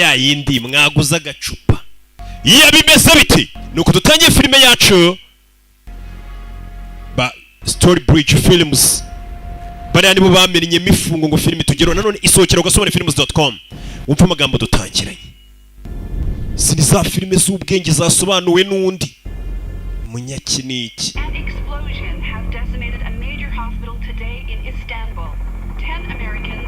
ya yindi mwaguza agacupa bimeze biti nuko dutangiye filime yacu ba Story Bridge Films bari nibo bamenye mifungo ngo filime tugero nanone isohokera Agasobanuye.com umva amagambo dutangiranye sini za filime z'ubwenge zasobanuwe n'undi munyakiniki.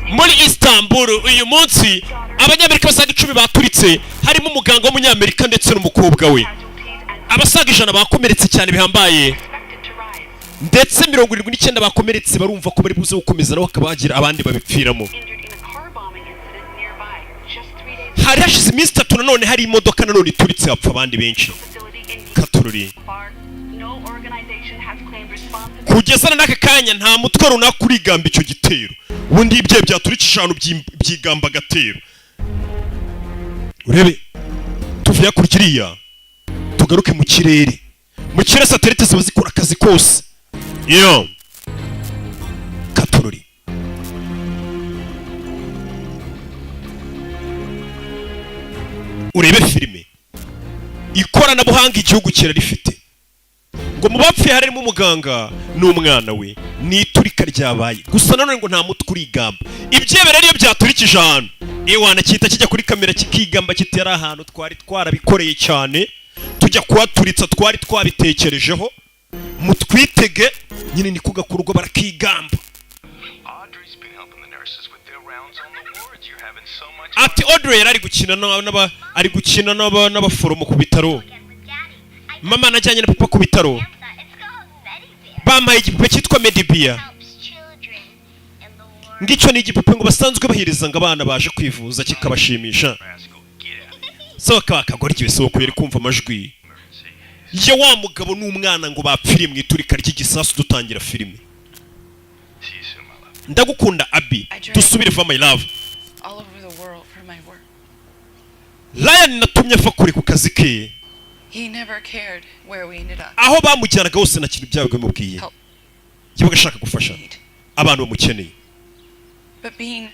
Muri Istanbul uyu munsi abanyamerika basaga 10 baturitse harimo umuganga w'umunyamerika ndetse n'umukobwa we. Abasaga 100 bakomeretse cyane bihambaye ndetse 79 bakomeretse barumva ko bari buze gukomeza naho akabagira abandi babipfiramo. Hari hashize iminsi 3 nanone hari imodoka nanone ituritse hapfa abandi benshi katururi. Kugeza n'aka kanya nta mutwe runaka urigamba icyo gitero ubundi ibye byaturikije ahantu byigamba gatero. Urebe tuvuye kurikiriya tugaruke mu kirere satelite ziba zikora akazi kose iyo katururi. Urebe filime ikoranabuhanga igihugu kirarifite ngo mu bapfuye harimo umuganga n'umwana we n'iturika ryabaye gusa nanone ngo nta mutwe urigamba ibyebere ariyo byaturikije ahantu ewana cyita kijya kuri kamera kikigamba kitera ahantu twari twarabikoreye cyane tujya kuhaturitsa twari twabitekerejeho mutwitege nyine ni kugakurwa barakigamba. Ati Audrey ari gukina n'abaforomo ku bitaro. Mama najyanye na papa ku bitaro bampaye igipupe cyitwa Medibia ngicyo ni igipupe ngo basanzwe bahiriza ngo abana baje kwivuza kikabashimisha so bakagora ikibesokuye ari kumva amajwi ya wa mugabo n'umwana ngo bapfiriye mu iturika ry'igisasu dutangira filime. Ndagukunda Abi dusubire for my love. Ryan natumye afa kure ku kazi ke. He never cared where we ended up. Aho bamujyanaga hose na kintu byawe bimubwiye. Yibaga ashaka gufasha abantu bamukeneye. But being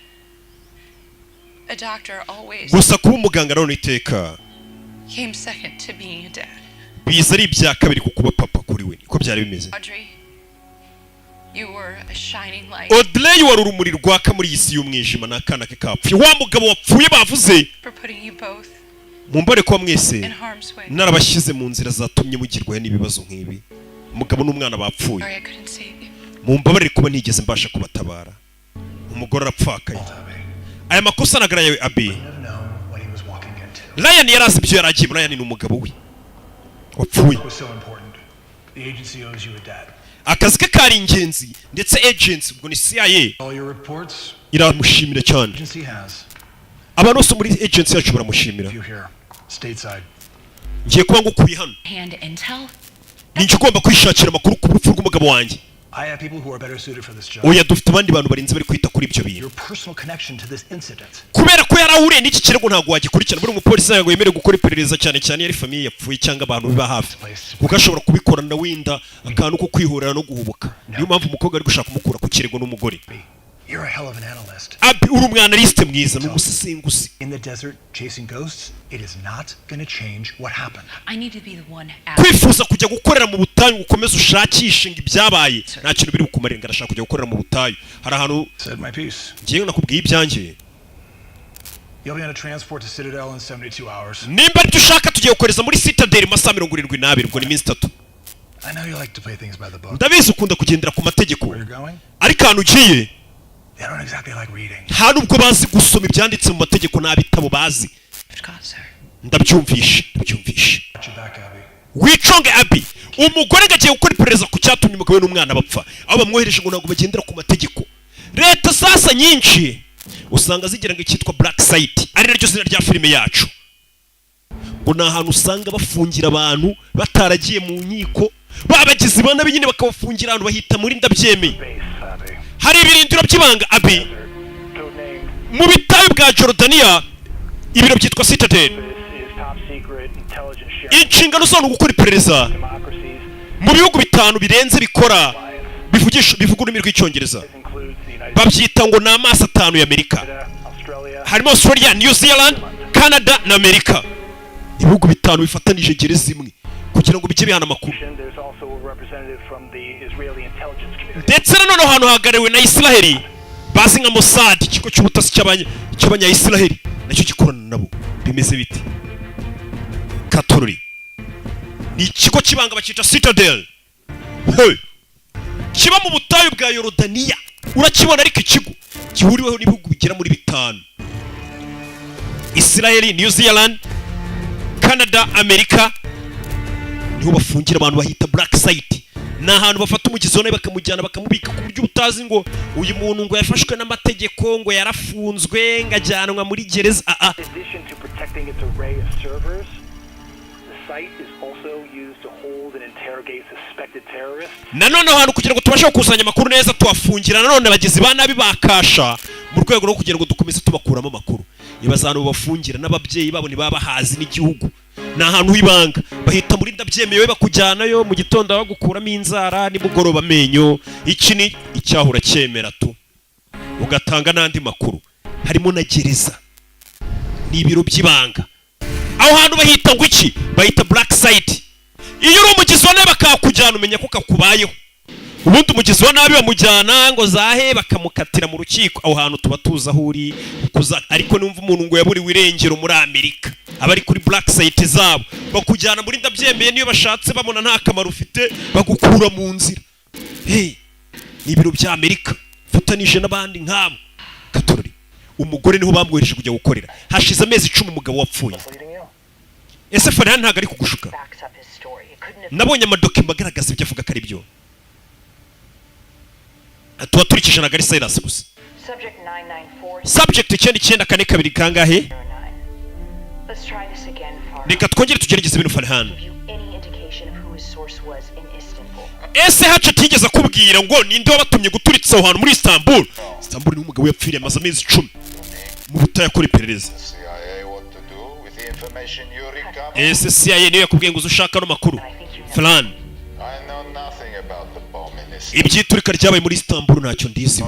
a doctor always gusa kuba umuganga none iteka came second to being a dad. Biza ari ibya kabiri kukuba papa kuri we niko byari bimeze. Audrey, you were a shining light. Audrey wari urumuri rwaka muri isi y'umwijima nakana ke kapfuye wa mugabo wapfuye bavuze for putting you both mumbare ko mwese narabashyize mu nzira zatumye mugirwaye n'ibibazo nk'ibi. Umugabo n'umwana bapfuye mumbabarire kuba nigeze mbasha kubatabara umugore arapfakaye. Aya makosa nagaraye Abi. Ryan yarazi ibyo yaragiye. Ryan ni umugabo we wapfuye. Akazi ke kari ingenzi ndetse agents ubwo ni CIA iramushimira cyane. Abantu bose muri agency yacu baramushimira. Ngiye kuba ngukuye hano ninjye ugomba kwishakira amakuru ku rupfu rw'umugabo wanjye. Oya dufite abandi bantu barinze bari kwita kuri ibyo bintu kubera ko yarahuriye n'iki kirego ntabwo wagikurikirana. Buri umupolisi ntabwo yemerewe gukora iperereza cyane cyane yari famiye yapfuye cyangwa abantu biba hafi kuko ashobora kubikorana wenda akantu ko kwihorera no guhubuka. Niyo mpamvu umukobwa ari gushaka kumukura ku kirego n'umugore. You're a hell of an analyst. Abi uri umwanaliste mwiza n'umusesenguzi. In the desert chasing ghosts, it is not going to change what happened. I need to be the one. Kwifuza kujya gukorera mu butayu ukomeza ushakishe ngo ibyabaye nta kintu biri bukumarira ngarashaka kujya gukorera mu butayu. Hari ahantu said my piece. Ngiye nakubwiye ibyanjye. You'll be on a transport to Citadel in 72 hours. Nimba dushaka tugiye gukoreza muri Citadel masaha 72 ubwo ni minsi 3. I know you like to play things by the book. Ndabizi ukunda kugendera ku mategeko. Ariko ahantu ugiye they don't exactly like reading. Nta nubwo bazi gusoma ibyanditse mu mategeko n'abitabo bazi. Ndabyumvishe. Wiconge Abi umugore gagiye gukora iperereza ku cyatumye umugabo n'umwana bapfa aho bamwohereje ngo ntabwo bagendera ku mategeko. Leta sasa nyinshi usanga zigira ngo icyitwa black site ari naryo zina rya filime yacu ngo na ahantu usanga bafungira abantu bataragiye mu nkiko babagize bana binyine bakabafungira ahantu bahita muri ndabyemeye. Hari ibirindiro by'ibanga Abi mu bitayu bwa Jordania ibiro byitwa Citadel. Inshingano zo gukora iperereza mu bihugu 5 birenze bikora bivuga ururimi rw'icyongereza babyita ngo ni amaso 5 y'Amerika. harimo Australia, New Zealand, Canada na Amerika. Ibihugu bitanu bifatanije gereza imwe kugira ngo bijye bihana amakuru. Ndetse nanone hano hagariwe na Israeli bazi nka Mossad, ikigo cy'ubutasi cy'abanya-Israeli nacyo gikorana nabo. Bimeze biti Katorori ni ikigo kibanga bakita Citadel, kiba mu butayu bwa Yorodaniya. Urakibona ariko ikigo gihuriweho n'ibihugu bigera muri bitanu: Israeli, New Zealand, Canada, Amerika. Niho bafungira abantu bahita black site. Ni ahantu bafata umugizi nawe bakamujyana bakamubika ku buryo utazi ngo uyu muntu ngo yafashwe n'amategeko ngo yarafunzwe ngajyanwa muri gereza. Nanone ahantu kugira ngo tubashe gukusanya amakuru neza tuhafungira nanone abagizi ba nabi bakasha mu rwego rwo kugira ngo dukomeze tubakuramo amakuru. Ibaza ahantu bafungira n'ababyeyi babo ntibaba hazi n'igihugu. Ni ahantu h'ibanga bahita muri ndabyemewe bakujyanayo mu gitondo bagukuramo inzara nimugoroba amenyo. Iki ni icyahura cyemera tu ugatanga n'andi makuru. Harimo na gereza n'ibiro by'ibanga. Aho hantu bahita ngo iki? Bahita black site. Iyo uri umugizi wa nabi bakakujyana umenya ko kakubayeho. Ubundi umugizi wa nabi bamujyana ngo zahe bakamukatira mu rukiko. Aho hantu tuba tuza huri ariko numva umuntu ngo yaburiwe irengero muri Amerika abari kuri black site zabo bakujyana muri ndabyemeye niyo bashatse babona nta kamaro ufite bagukura mu nzira. Ni ibiro bya Amerika fatanije n'abandi nkabo. Katorori umugore niho bamwohereje kujya gukorera. Hashize amezi 10 umugabo wapfuye. Ese Farhan ntago ari kugushuka? Nabonye amadokima agaragaza ibyo avuga ko ari byo. Tuba turikije na gari Cyrus gusa. Subject 994 kangahe? Reka twongere tugerageze ibintu Farhan. Ese haca tigeze kubwira ngo ninde wabatumye guturitsa aho hantu muri Istanbul? Istanbul ni umugabo yapfiriye amaze amezi 10 mu butayu akora iperereza. Ese CIA niyo yakubwiye ngo ushaka no makuru Farhan? Ibyiturika ryabaye muri Istanbul ntacyo ndizi.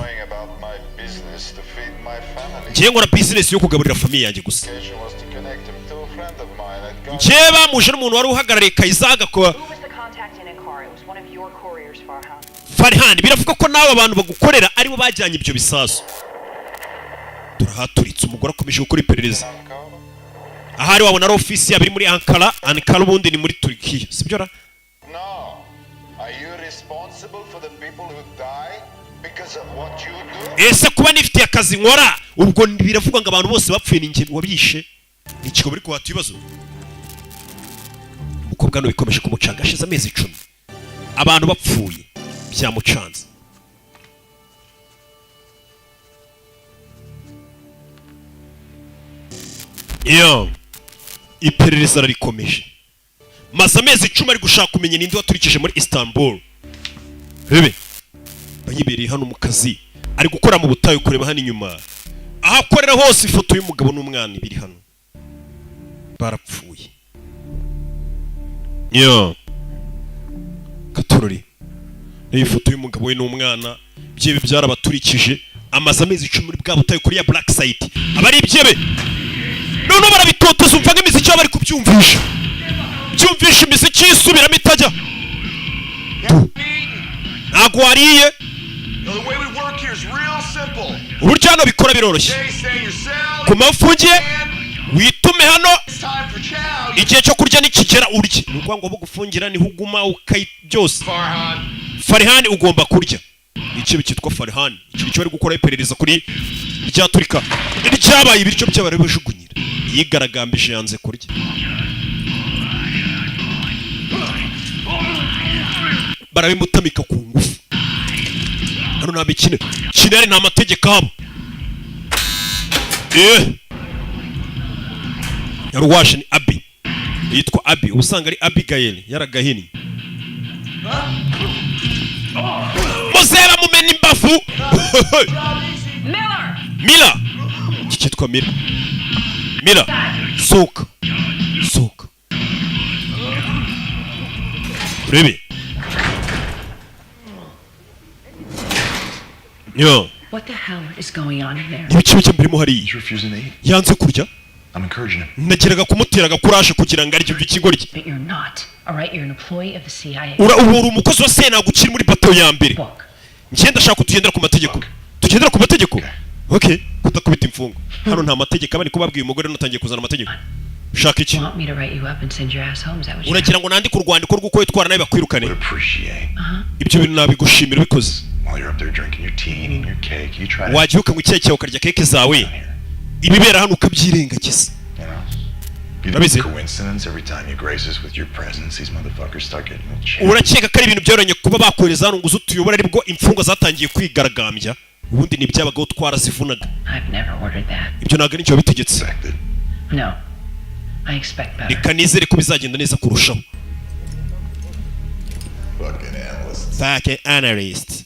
Ngiye nkora business yo kugaburira famille yanjye gusa. Ngiye bamuje n'umuntu wari uhagarariye Kaizaga ko Farhan. Biravuga ko nawe abantu bagukorera aribo bajyanye ibyo bisasu. Turahaturitse umugore akomeje gukora iperereza. Ahari wabona ari ofisi yabiri muri Ankara. Ankara ubundi ni muri Turkiya, sibyo ra? Ese kuba nifitiye akazi nkora ubwo biravuga ngo abantu bose bapfuye ninjye wabishe? Ni ikigo biri kuhata ibibazo. Umukobwa no bikomeje kumucanga ashize amezi 10 abantu bapfuye byamucanze. Iperereza rikomeje. Maze amezi 10 ari gushaka kumenya ninde waturikije muri Istanbul. Rebe bayibereye hano mu kazi ari gukora mu butayu kureba hano inyuma. Aho akorera hose ifoto y'umugabo n'umwana ibiri hano. Barapfuye. Katorori niyo foto y'umugabo we n'umwana byebe byarabaturikije amaze amezi 10 muri bwa butayu kuri ya black site. Abari ibyebe none barabitotoza umva nk'imiziki bari kubyumvisha. Byumvisha imiziki isubiramo itajya. Ntago wariye. Uburyo hano bikora biroroshye. Ku mafungiye witume hano igihe cyo kurya nikigera urye. Nuko ngo bugufungira ni huguma ukayi byose. Farhan ugomba kurya. Icyo bikitwa Farhan. Icyo cyo bari gukora iperereza kuri ryaturika. Ryabaye ibiryo by'abari bajugunyira. Yigaragambije yanze kurya. Barabimutamika ku ngufu. Hano nta mikino. Kinari nta mategeko habo. Yaruwashe ni Abi. Yitwa Abi. Usanga ari Abigail yaragahini. Muzera mumena imbavu. Mila. Cyitwa Mila. Mila. Soka. Soka. Rebe. What the hell is going on in there? Ibiki bike mbirimo hariya. He's refusing to eat. Yanze kurya. I'm encouraging him. Nageraga kumuteraga kuraje kugira ngo arye ibyo kigoryi. But you're not. All right, you're an employee of the CIA. Ura umukozi wa CIA ntabwo ukiri muri bato ya mbere. Book. Ngenda shaka tugendera ku mategeko. Tugendera ku mategeko. Okay, kutakubita imfungo. Hano nta mategeko abani kubabwiye umugore natangiye kuzana amategeko. Shaka iki? Want me to write you up and send your ass home? Is that what you Uragira ngo nandike urwandiko rw'uko witwara nawe bakwirukane. Would appreciate. Ibyo bintu nabigushimira bikoze. While you're up there drinking your tea and eating your cake, you try to. Wagiye ukanywa icyayi cyawe ukarya keke zawe. Ibibera hano ukabyirengagiza. You know, it's a coincidence every time you grace us with your presence, these motherfuckers start getting a chill. Urakeka ko ari ibintu byoranye kuba bakohereza hano ngo uzutuyobora aribwo imfungwa zatangiye kwigaragambya. Ubundi ni byabagaho twarazivunaga. I've never ordered that. Ibyo ntabwo nicyo bitegetse. No. I expect better. Reka nizere ko bizagenda neza kurushaho. Fucking analyst.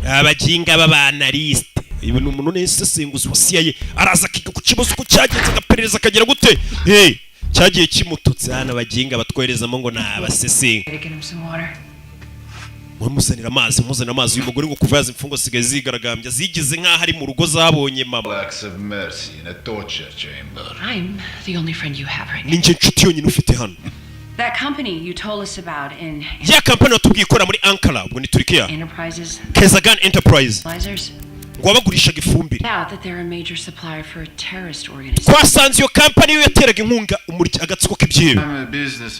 Abajinga b'abanalist. Ibi ni umuntu nesesenguzi wa CIA araza akiga ku kibazo ko cyagenze agaperereza akagera gute. Cyagiye kimututse hano abajinga batwerezamo ngo nabasesenga. Muzanira amazi y'umugore ngo kuva yaza imfungo sigaye zigaragambya zigize nk'aho ari mu rugo zabonye mama. I'm the only friend you have right now. Ninjye nshuti yonyine ufite hano. That company you told us about in Ya kampani watubwiye ikora muri Ankara ubwo ni Turkiya. Enterprises. Kezagan Enterprise. Advisors. Ngo bagurishaga ifumbire. That they're a major supplier for a terrorist organization. Twasanze iyo kampani yo yateraga inkunga agatsiko k'ibyebe.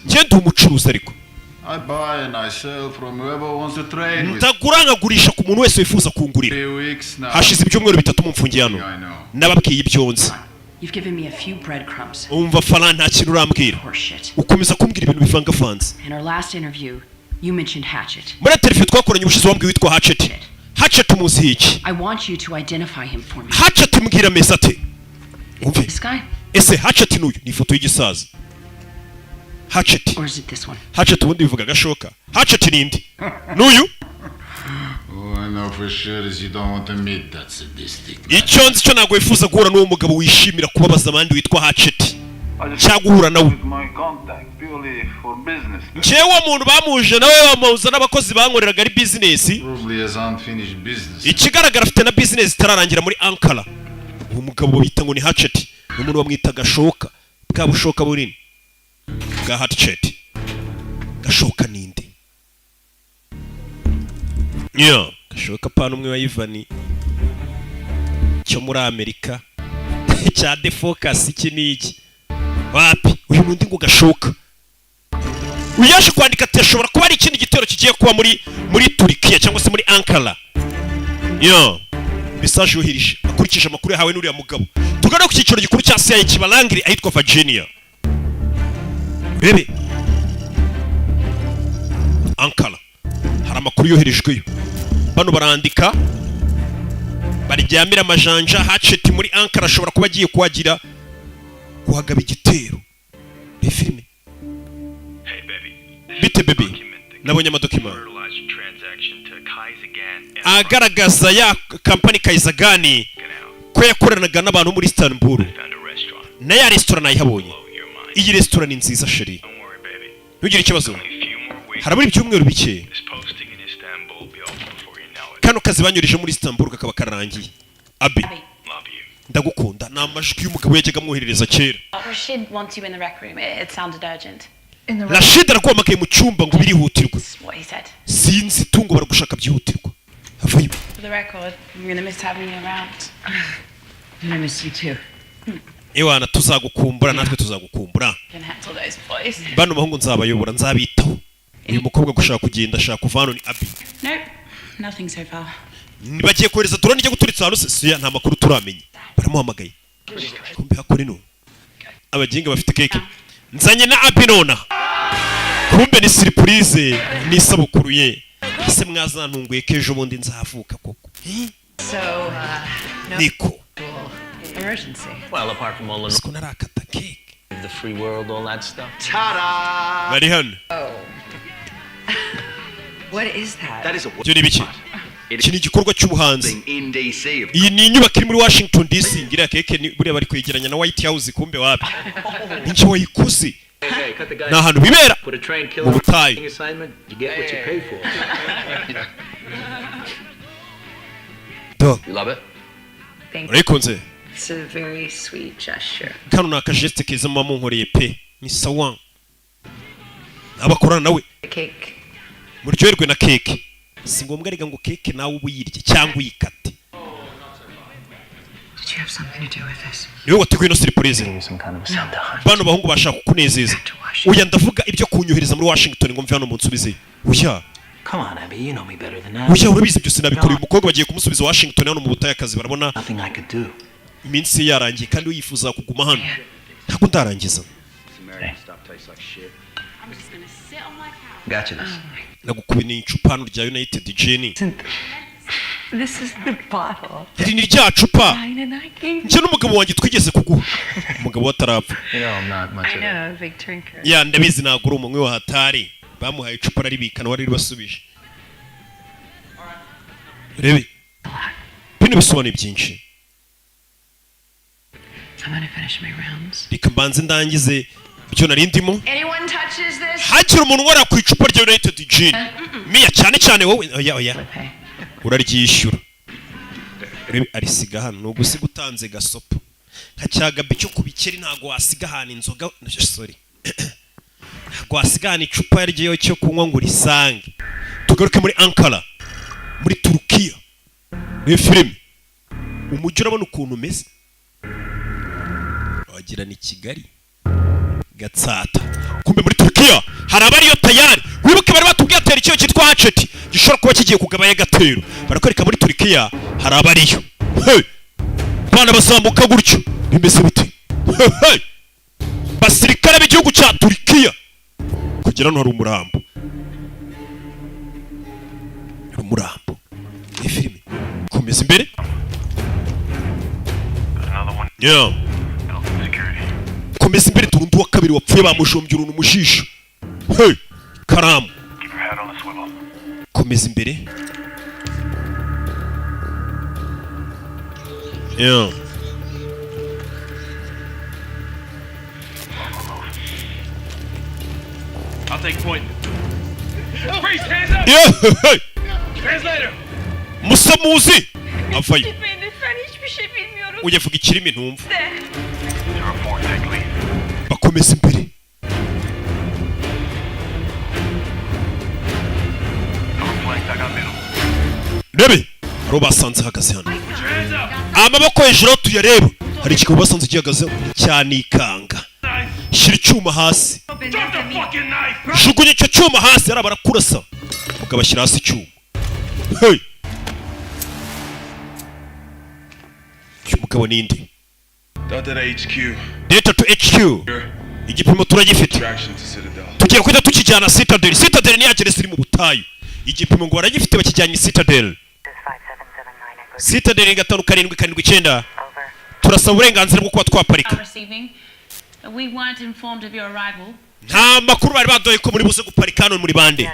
Njye ndi umucuruzi ariko. I buy and I sell from whoever wants to trade with. Ndagura nkagurisha ku muntu wese wifuza kungurira. Hashize ibyumweru bitatu mu mfungiye hano. Nababwiye ibyonze. You've given me a few breadcrumbs. Umva fala nta kintu urambwira. Ukomeza kumbwira ibintu bivangavanze. In our last interview, you mentioned Hatchet. Muri telefone twakoranye ubushize wambwiye witwa Hatchet. Hatchet umuzi hiki? I want you to identify him for me. Hatchet mbwira meza ate? Umve. This guy? Ese Hatchet n'uyu ni ifoto y'igisaza. Hatchet. Or is it this one? Hatchet ubundi bivuga gashoka. Hatchet nindi? N'uyu? All I know for sure is you don't want to meet that sadistic. Icyo nzi cyo ntabwo wifuza guhura n'uwo mugabo wishimira kubabaza abandi witwa Hatchet. Cyangwa guhura nawe. Njyewe muntu bamuje nawe bamuza n'abakozi bankoreraga ari business. Ikigaragara afite na business itararangira muri Ankara. Uwo mugabo bita ngo ni Hatchet. Umuntu bamwita gashoka. Bwa bushoka bunini. Bwa Hatchet. Gashoka ninde? Yeah, gashoka pana umwe wa Ivani. Cyo muri Amerika. Cya defocus iki niki? Wapi? Uyu nundi ngo gashoka. Uyaje kwandika ati ashobora kuba ari ikindi gitero kigiye kuba muri Turkiya cyangwa se muri Ankara. Yo. Message yohirije akurikije amakuru yahawe n'uriya mugabo. Tugana ku cyiciro gikuru cya CIA kibalangiri ahitwa Virginia. Bebe. Ankara. Hari amakuru yoherejweyo. Bano barandika baryamira amajanja Hatchet muri Ankara ashobora kuba agiye kuhagira kuhagaba igitero. Ni filime. Bite baby. Nabonye amadokima. Agaragaza ya kampani Kaizagani ko yakoranaga n'abantu muri Istanbul. Na ya restaurant nayihabonye. Iyi restaurant ni nziza sheri. Ntugire ikibazo. Harabura ibyumweru bike. Kano kazi banyurije muri Istanbul kakaba karangiye. Abi. Ndagukunda namajwi y'umugabo yajyaga mwoherereza kera. Rashid wants you in the rec room. It sounded urgent. Rashid arakwamakaye mu cyumba ngo birihutirwe. Sinzi tungo baragushaka byihutirwa. Havayo. For the record, I'm going to miss having you around. I miss you too. Ewana tuzagukumbura natwe tuzagukumbura. Can handle those boys. Bano bahungu nzabayobora nzabitaho. Uyu mukobwa gushaka kugenda ashaka kuvano ni Abi. No, nothing so far. Bagiye kohereza drone ijya guturitsa hano se nta makuru turamenye. Baramuhamagaye. Kumbe hakore no. Abajinga bafite keke. Nzanye na Abi nona. Kumbe ni surprise ni isabukuru ye. Ese mwazantunguye kejo bundi nzavuka koko. So, Niko. Emergency. Well, apart from all the Siko narakata cake. the free world, all that stuff. Ta-da! Bari hano. What is that? That is a Byo ni biki? Iki ni igikorwa cy'ubuhanzi. in DC. Iyi ni inyubako iri muri Washington DC ngira keke ni buriya bari kwegeranya na White House kumbe wapi. Ninki wayikuze. Hey, cut the guy. Na hano bibera. Put a train Mu killer butayu. assignment. You get what you pay for. dog You love it? Thank you. urayikunze It's a very sweet gesture. kano ni akajeste keza muba munkoreye pe ni sawa abakorana nawe The cake. muryoherwe na keke si ngombwa arega ngo keke nawe uba uyirye cyangwa uyikate Did you have something to do with this? niwe wateguye ino surprise Some kind of a sabotage. bano bahungu bashaka kukunezeza oya ndavuga ibyo kunyohereza muri Washington ngo mve hano munsubize oya Come on, Abby. You know me better than that. oya urabizi byose nabikora uyu mukobwa bagiye kumusubiza Washington hano mu butayu akazi barabona Nothing I could do. iminsi ye yarangiye kandi we yifuza kuguma hano ntabwo ndarangiza Gotcha this. nagukubina icupa hano rya United Jenny This is the bottle. iri ni rya cupa Mine and I gave. njye n'umugabo wanjye twigeze kuguha umugabo we atarapfa You know I'm not much I of a... know, big drinker. ya ndabizi ntabwo uri umunywi wa hatari bamuhaye icupa araribikana wari ribasubije rebe bino bisobanuye byinshi I'm gonna finish my rounds. reka mbanze ndangize ibyo nari ndimo Anyone touches this? hagira umuntu unkorera ku icupa rya United Gin miya cyane cyane wowe oya oya Hey. uraryishyura rebe arisiga hano ni ugusiga utanze gasopo nka cyagabe cyo ku bikeri ntabwo wasiga ahantu inzoga sorry ntabwo wasiga ahantu icupa yaryo cyo kunywa ngo urisange tugaruke muri Ankara muri Turukiya ni filime umujyi urabona ukuntu umeze wagira ni Kigali Gatsata kumbe muri Turukiya hari abariyo tayari wibuke bari batubwiye atera icyo cyitwa hacheti gishobora kuba kigiye kugabanya gatero barakwereka muri Turukiya hari abariyo hey bana basambuka gutyo bimeze bite hey basirikare b'igihugu cya Turukiya kugira no hari umurambo ni filime komeza imbere yeah komeza imbere turundi wa kabiri wapfuye bamushombye uruntu mushisha hey karamu komeza imbere yeah I'll take point. Freeze, hands up! yeah hey Translator! musamuzi avayo Hiçbir şey bilmiyorum. uyavuga ikirimi ntumva De. bakomeza imbere rebe hari basanze hagaze hano Hands up! amaboko hejuru aho tuyareba hari ikigabo basanze gihagaze cyane ikanga shyira icyuma hasi Drop the fucking knife, bro! jugunya icyo cyuma hasi yari barakurasa mugabo ashyira hasi icyuma hey umugabo ninde Delta to HQ. data to HQ igipimo turagifite Traction to Citadel. tugiye kuhita tukijyana Citadel Citadel ni yagereza iri mu butayu igipimo ngo baragifite bakijyanye Citadel Citadel 5779 turasaba uburenganzira bwo kuba twaparika Receiving. We weren't informed of your arrival. nta makuru bari baduhaye ko muri buze guparika hano muri bande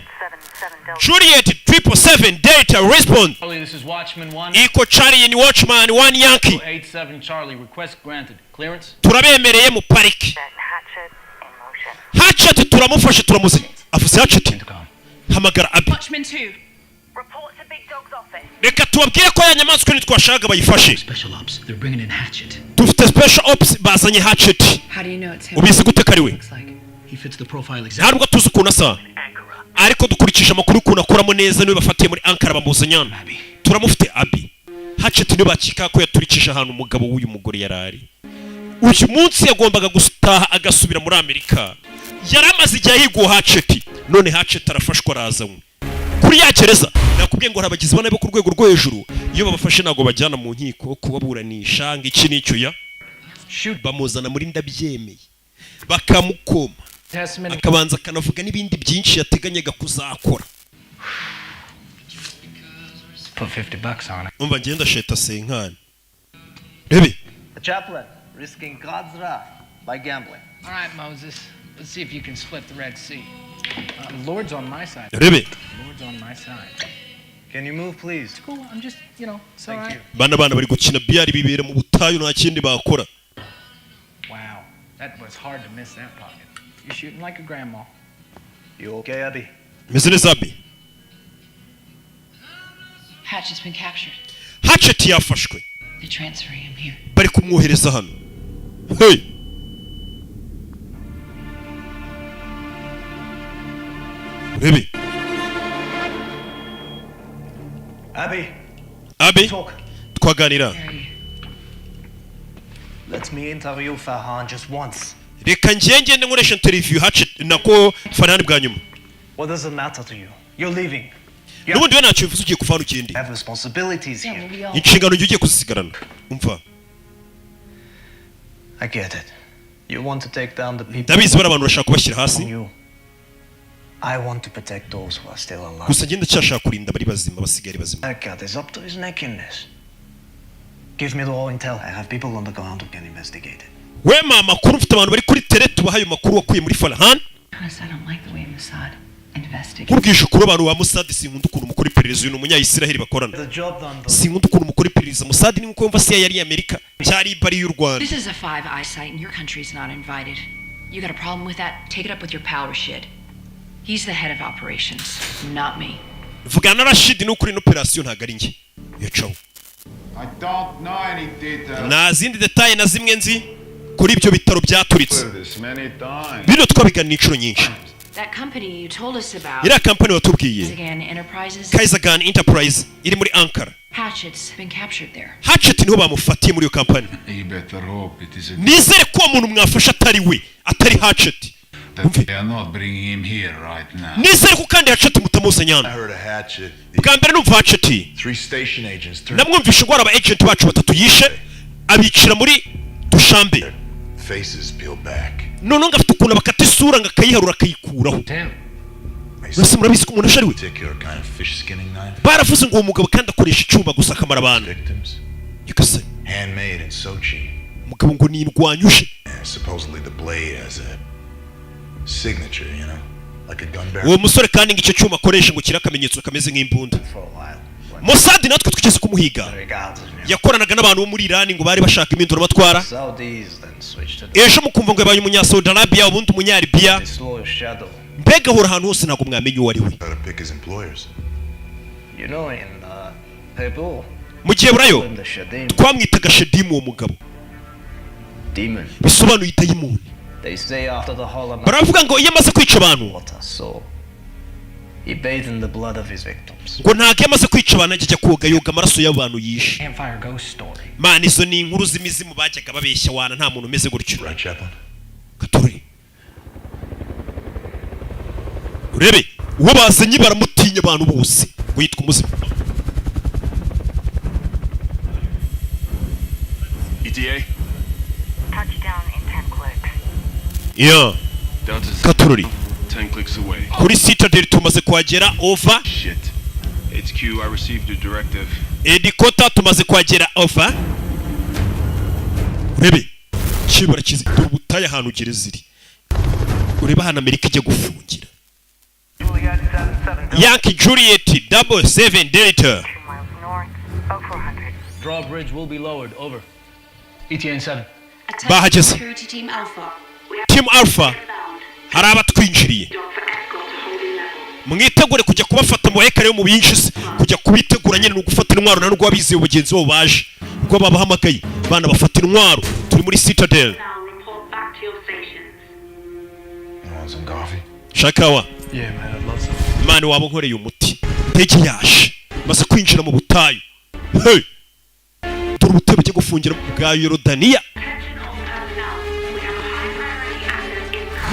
Juliet 777 Delta respond Charlie, this is Watchman 1. Eco Charlie and Watchman 1 Yankee 87 Charlie, request granted. Clearance? turabemereye mu pariki Hatchet turamufashe turamuzanye afuse Hatchet Intercom. hamagara Abi Watchman 2. Report to Big Dog's office. reka tubabwire ko ya nyamaswa ntitwashaka bayifashe Special ops. They're bringing in Hatchet. dufite special ops bazanye Hatchet How do you know it's him? ubizi gute kari we Looks like. He fits the profile exactly. ntabwo tuzi ukuntu asa ariko dukurikije amakuru ukuntu akoramo neza niwe bafatiye muri Ankara bamuzanye hano Abby. turamufite Abi Hatchet niwe bakika ko yaturikije ahantu umugabo w'uyu mugore yarari uyu munsi yagombaga gutaha agasubira muri Amerika yari amaze igihe yiguha Hatchet none Hatchet arafashwa arazanywe kuri ya gereza nakubwiye ngo harabagizi bane bo ku rwego rwo hejuru iyo babafashe ntabwo bajyana mu nkiko kubaburanisha ngo iki n'icyo ya bamuzana muri ndabyemeye bakamukoma Testament. akabanza akanavuga n'ibindi byinshi yateganyaga kuzakora Put $50 on it. umva ngenda sheta senkani rebe The chaplain, risking God's wrath by gambling. All right, Moses. Let's see if you can split the Red Sea. Lord's on my side. rebe Lord's on my side. Can you move, please? Cool. I'm just, it's all Thank right. you. bana bari gukina biyari bibera mu butayu nta kindi bakora Wow, that was hard to miss that pocket. You're shooting like a grandma. You okay, Abby? meze neza Abi Hatchet's been captured. Hatchet yafashwe They're transferring him here. bari kumwohereza hano. Hey, Rebe Abi twaganira. Let me interview Farhan just once. Reka ngende nkoresha interview Hatchet nako Farhan bwa nyuma. What does it matter to you? You're leaving. Nubundi we ntacyo bivuze ugiye kuvana ukindi. You have responsibilities here. Inshingano ugiye kuzisigarana. Umva. I get it. You want to take down the people. Ndabizi bari abantu bashaka kubashyira hasi. I want to protect those who are still alive. Gusa ngende cyashaka kurinda bari bazima basigari bazima. That cat is up to his neck in this. Give me the raw intel. I have people on the ground who can investigate it. We mama kuru mfite abantu bari kuri tele tubahaye amakuru wakuye muri Farhan. I don't like the way Mossad investigates. Kurubwisha kuri abantu ba Mossad sinkunda ukuntu mukora iperereza uyu munya Israel bakorana. Sinkunda ukuntu mukora iperereza. Mossad ni nko mva CIA yari Amerika cyari bari y'u Rwanda. This is a Five Eyes site and your country's not invited. You got a problem with that? Take it up with your pal Rashid. He's the head of operations, not me. Vugana na Rashid no kuri operation ntago ari nge. Yacaho. I don't know any details. Na zindi detail na zimwe nzi kuri ibyo bitaro byaturitse. This many times. Bino twabigana inshuro nyinshi. That company you told us about. Ira company watubwiye. Kaizagan Enterprise iri muri Ankara. Hatchet's been captured there. Hatchet niho bamufatiye muri iyo company. You better hope it is a... Nizere ko umuntu mwafasha atari we, atari Hatchet. They are not bringing him here right now. Nizere ko kandi Hatchet mutamuzi nyana. I heard a Hatchet. Bwa mbere numva Hatchet. 3 station agents. Namwumvishe ngo aba agent bacu batatu yishe abicira muri dushambe. Faces peeled back. None ngafite ukuntu bakata isura ngakayiharura akayikuraho. Nasi murabizi ko umuntu ashari we. Baravuze ngo uwo mugabo kandi akoresha icyuma gusa akamara abantu. Yikase. Handmade in Sochi. Mugabo ngo ni indwanyuje. Supposedly the blade has a signature, you know, like a gun barrel. Uwo musore kandi ngo icyo cyuma akoresha ngo kira akamenyetso kameze nk'imbunda. Mossad natwe twigeze kumuhiga. Yakoranaga n'abantu bo muri Iran ngo bari bashaka impindura amatwara. Ejo mukumva ngo yabaye umunya Saudi Arabia ubundi umunya Libya. Mbega hora ahantu hose ntabwo mwamenye uwo ari we. Mu gihe burayo twamwitaga Shedimu uwo mugabo. Bisobanuye dayimoni. Baravuga ngo iyo amaze kwica abantu ngo ntabwo yamaze kwica abantu ajya koga yoga amaraso y'abantu yishe. Mana izo ni inkuru z'imizimu bajyaga babeshya wana nta muntu umeze gutyo. Katori urebe uwo bazanye baramutinya abantu bose ngo yitwa umuzimu. ETA? Touchdown in 10 clicks. Yeah. Katori 10 clicks away. Kuri Citadel tumaze kuhagera over. Shit. HQ, I received your directive. Edikota tumaze kuhagera over. Urebe kibara kizi ubutaye ahantu gereziri. Ureba hana Amerika ijya gufungira. Yankee Juliet 77 Delta. Drawbridge will be lowered. Over. ETA 7. Bahageze. Team Alpha hari abatwinjiriye. Mwitegure kujya kubafata mu hekare yo mu binjise kujya kubitegura nyene no gufata intwaro na rwo abiziye ubugenzi bo baje ubwo babahamagaye bana bafata intwaro turi muri Citadel. Shakawa. Yeah, man, I'd love some. Mani wabo nkoreye umuti. Tege yaje. Maze kwinjira mu butayu. Hey. Turi ubutero byo gufungira bwa Yorodaniya.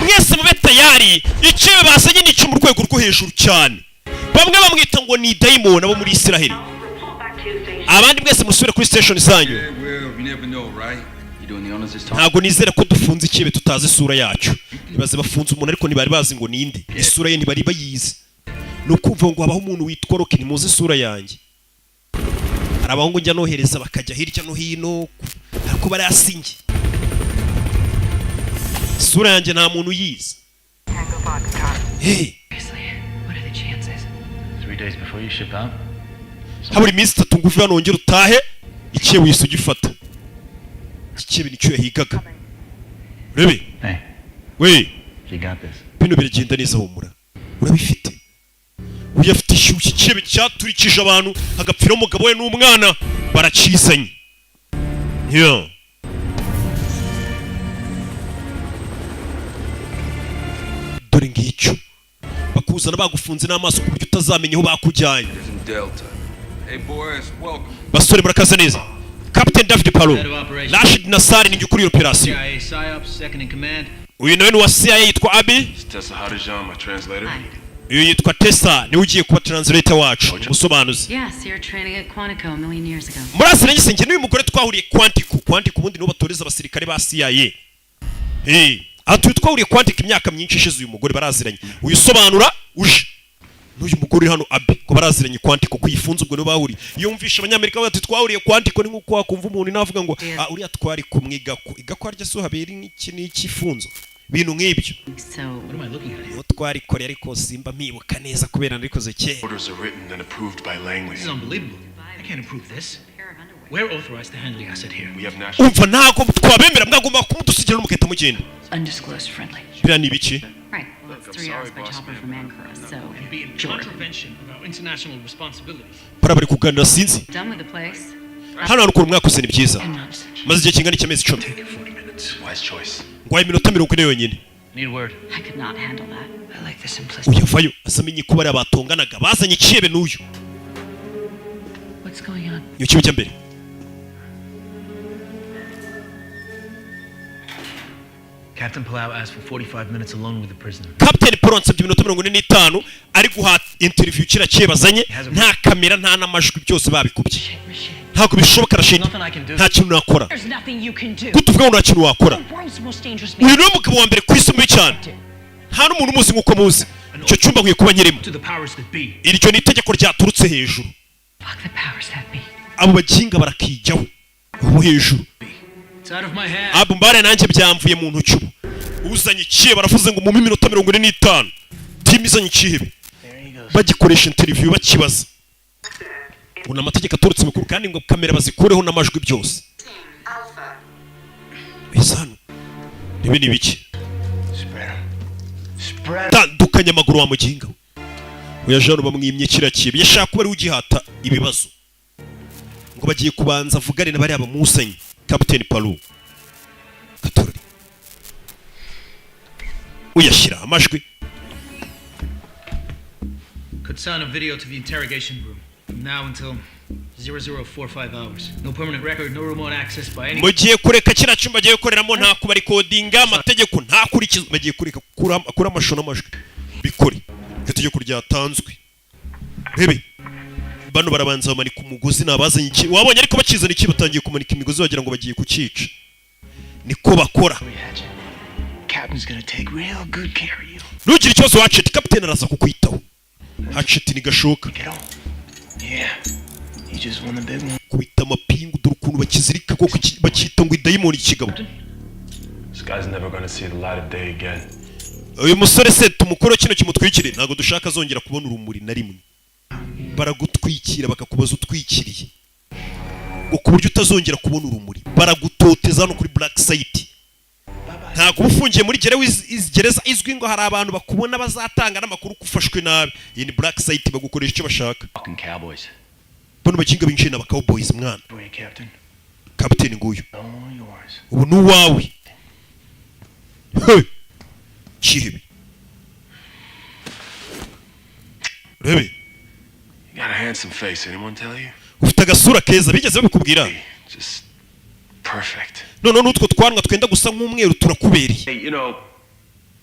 Mwese mube tayari. Icyo bazanye ni cyo mu rwego rwo hejuru cyane. Bamwe bamwita ngo ni daimon abo muri Israel. Abandi mwese musubire kuri station zanyu. Ntabwo nizera ko dufunze ikibe tutazi isura yacu. Nibaze bafunze umuntu ariko ntibari bazi ngo ninde. Isura ye ntibari bayizi. Nukumva ngo abaho umuntu witwa Rock ntimuzi isura yanjye. Arabaho ngo njya nohereza bakajya hirya no hino ariko bari asinge. Isura yanjye nta muntu yizi. Hey. What are the chances? 3 days before you ship out. Haburi minsi 3 ngufi banongera utahe ikiye wise ugifata. Ikiye nicyo yahigaga. Rebe. Hey. We. You got this. Bino biragenda neza humura. Urabifite. Uyafite ishyushye ikiye cyaturikije abantu agapfira umugabo we n'umwana. baracizanye yo dore ngicyo bakuzana bagufunze n'amaso ku buryo utazamenya aho bakujyanye basore murakaza neza Captain David Palo Rashid Nassar ni ukuri operation uyu nawe ni wa CIA yitwa Abi uyu yitwa Tessa ni ugiye kuba translator wacu umusobanuzi murasire ngisenje n'uyu mugore twahuriye Quantico ubundi nibo batoreza abasirikare ba CIA atuye twahuriye Quantico imyaka myinshi ishize uyu mugore baraziranye uyu sobanura uje n'uyu mugore hano Abi ko baraziranye Quantico kuyifunza ubwo no bahuri iyo umvisha abanyamerika bati twahuriye Quantico ni nkuko wakumva umuntu navuga ngo uriya twari kumwiga ko igako arya so haberi n'ikifunzo bintu nk'ibyo yo twari kore ariko simba mpibuka neza kubera narikoze kera Orders are written and approved by Langley. This is unbelievable. I can't approve this. We're authorized to handle the asset here. We have national. umva ntago twabemera mwagomba kumudusigira n'umuketa mugenda Undisclosed friendly. bira ni biki Right. Well, it's 3 hours by chopper from Ankara, so. And be in contravention of our international responsibilities. bara bari kuganira sinzi Done with the place. hano hantu ukuntu mwakoze ni byiza 10 months. maze igihe kingana cy'amezi 10 Wise choice. ngwaye iminota 40 yonyine Need word. I could not handle that. I like the simplicity. uyavayo asamenye ko bari abatonganaga bazanye ikiyebe n'uyu What's going on? iyo kibe cyambere Captain Palau asked for 45 minutes alone with the prisoner. Captain Paul ansabye iminota 45 ari guha interview kira cyebazanye nta kamera nta n'amajwi byose babikubye ntabwo bishoboka Rashid nta kintu nakora There's nothing you can do. kutuvuga ngo nta kintu wakora The world's most dangerous man. uyu ni umugabo wa mbere ku isi mubi cyane nta n'umuntu umuzi nk'uko muzi icyo cyumba nkwiye kuba nyirimo To the powers that be. iryo ni itegeko ryaturutse hejuru Fuck the powers that be. abo baginga barakijyaho ubu hejuru It's out of my hand. abo mbare nanjye byamvuye mu ntoki ubu uzanye ikihe baravuze ngo mu minota 45 timu izanye ikihebe bagikoresha interview bakibaza ubona amategeko aturutse mikuru kandi ngo kamera bazikureho n'amajwi byose isano nibi ni biki tandukanya amaguru wa muginga uya jano bamwimye kirakiye yashaka kuba ari ugihata ibibazo ngo bagiye kubanza avugane n'abari abamusanye Captain Palu Katorori uyashira amajwi Could sound a video to the interrogation room. From now until 0045 hours. No permanent record, no remote access by any. mugiye kureka kira cyumba giye gukoreramo nta kuba recordinga amategeko nta kurikizwa bagiye kureka kura amashusho n'amajwi bikore itegeko ryatanzwe rebe bano barabanza bamanika umugozi nabazanye iki wabonye ariko bakizana iki batangiye kumanika imigozi bagira ngo bagiye kukica niko bakora Captain's gonna take real good care of you. nugira ikibazo Hatchet Captain araza kukwitaho Hatchet ni gashoka Get on. Yeah. You just won the big one. kubita amapingu dore ukuntu bakizirika ko bakita ngo idayimoni ikigabo This guy's never gonna see the light of day again. uyu musore se tumukoro kino kimutwikire ntago dushaka azongera kubona urumuri na rimwe baragutwikira bakakubaza utwikiriye ngo ku buryo utazongera kubona urumuri baragutoteza no kuri black site ntago ufungiye muri gereza izwi ngo hari abantu bakubona bazatanga n'amakuru kufashwe nabi iyi ni black site bagukoresha icyo bashaka Fucking cowboys. bano bakinga binjiye n'aba cowboys mwana Wait, Captain. Captain nguyu All yours. ubu ni uwawe Hey! Chihebe rebe You got a handsome face. Anyone tell you? ufite agasura keza bigeze babikubwira Just perfect. none n'utwo twanwa twenda gusa nk'umweru turakubereye Hey, you know,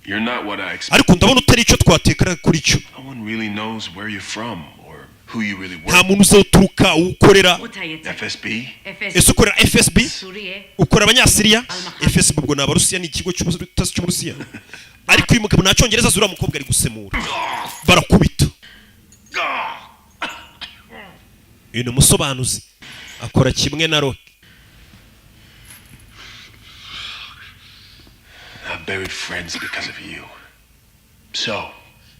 you're not what I expect. ariko ndabona utari icyo twatekara kuri cyo No one really knows where you're from or who you really nta work. muntu uzawuturuka uwukorera FSB? ese ukorera FSB ukora abanyasiriya FSB ubwo ni abarusiya ni ikigo cy'ubutasi cy'uburusiya ariko uyu mugabo nta cyongereza azura umukobwa ari gusemura barakubita uyu ni umusobanuzi akora kimwe na Rock I buried friends because of you. So,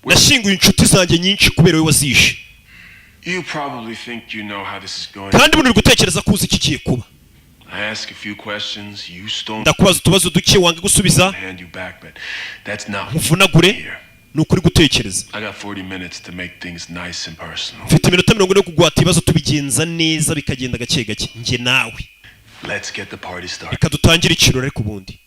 nashinguye inshuti zanjye nyinshi kubera wowe wazishe you probably think you know how this is going. kandi buno uri gutekereza ko uzi iki kigiye kuba I ask a few questions, you stone ndakubaza utubazo duke wanga gusubiza hand you back, but that's not muvunagure here. nukuri gutekereza. I got 40 minutes to make things nice and personal. Mfite iminota 40 yo kugwata ibibazo tubigenza neza bikagenda gake gake nge nawe. Let's get the party started. Reka dutangire ikirori ariko ubundi.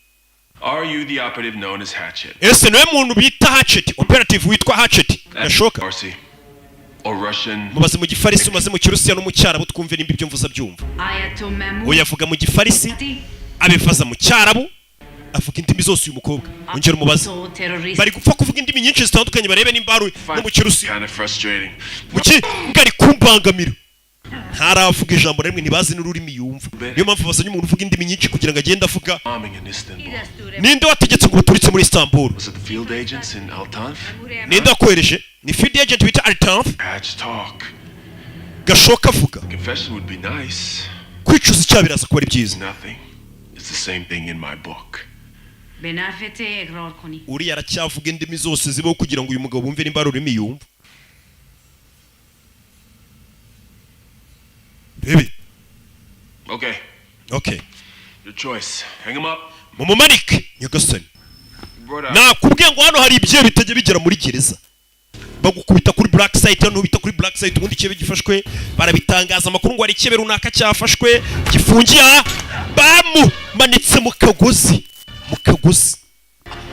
Are you the operative known as Hatchet? Ese niwe muntu bita Hatchet, operative witwa Hatchet. Gashoka. Farsi or Russian? Mubaze mu gifarisi umaze mu kirusiya no mu cyarabu twumve nimba ibyo mvuza byumva. Oya avuga mu gifarisi abifaza mu cyarabu avuga indimi zose uyu mukobwa. Ongera umubaze. Bari gupfa kuvuga indimi nyinshi zitandukanye barebe nimba ari no mu kirusiya. Kind of frustrating. Muki ngari kumbangamira. Ntaravuga ijambo rimwe ntibazi n'ururimi yumva. Niyo mpamvu bazanye umuntu uvuga indimi nyinshi kugira ngo agende avuga. Ninde wategetse ngo baturitse muri Istanbul? Was it the field agents in Altanf? Ninde wakohereje? Ni field agent bita Altanf? Hatch talk. Gashoka avuga. Confession would be nice. Kwicuza icyaha biraza kuba ari byiza. Nothing. It's the same thing in my book. Uriya aracyavuga indimi zose zibaho kugira ngo uyu mugabo bumve nimba ari ururimi yumva. Baby. Okay. Your choice. Hang him up. Mumumanike nyagasani. Nakubwiye ngo hano hari ibye bitajya bigera muri gereza. Bagukubita kuri black site hano bita kuri black site ubundi cyebe gifashwe barabitangaza amakuru ngo ari cyebe runaka cyafashwe gifungiye bamumanitse mu kagozi.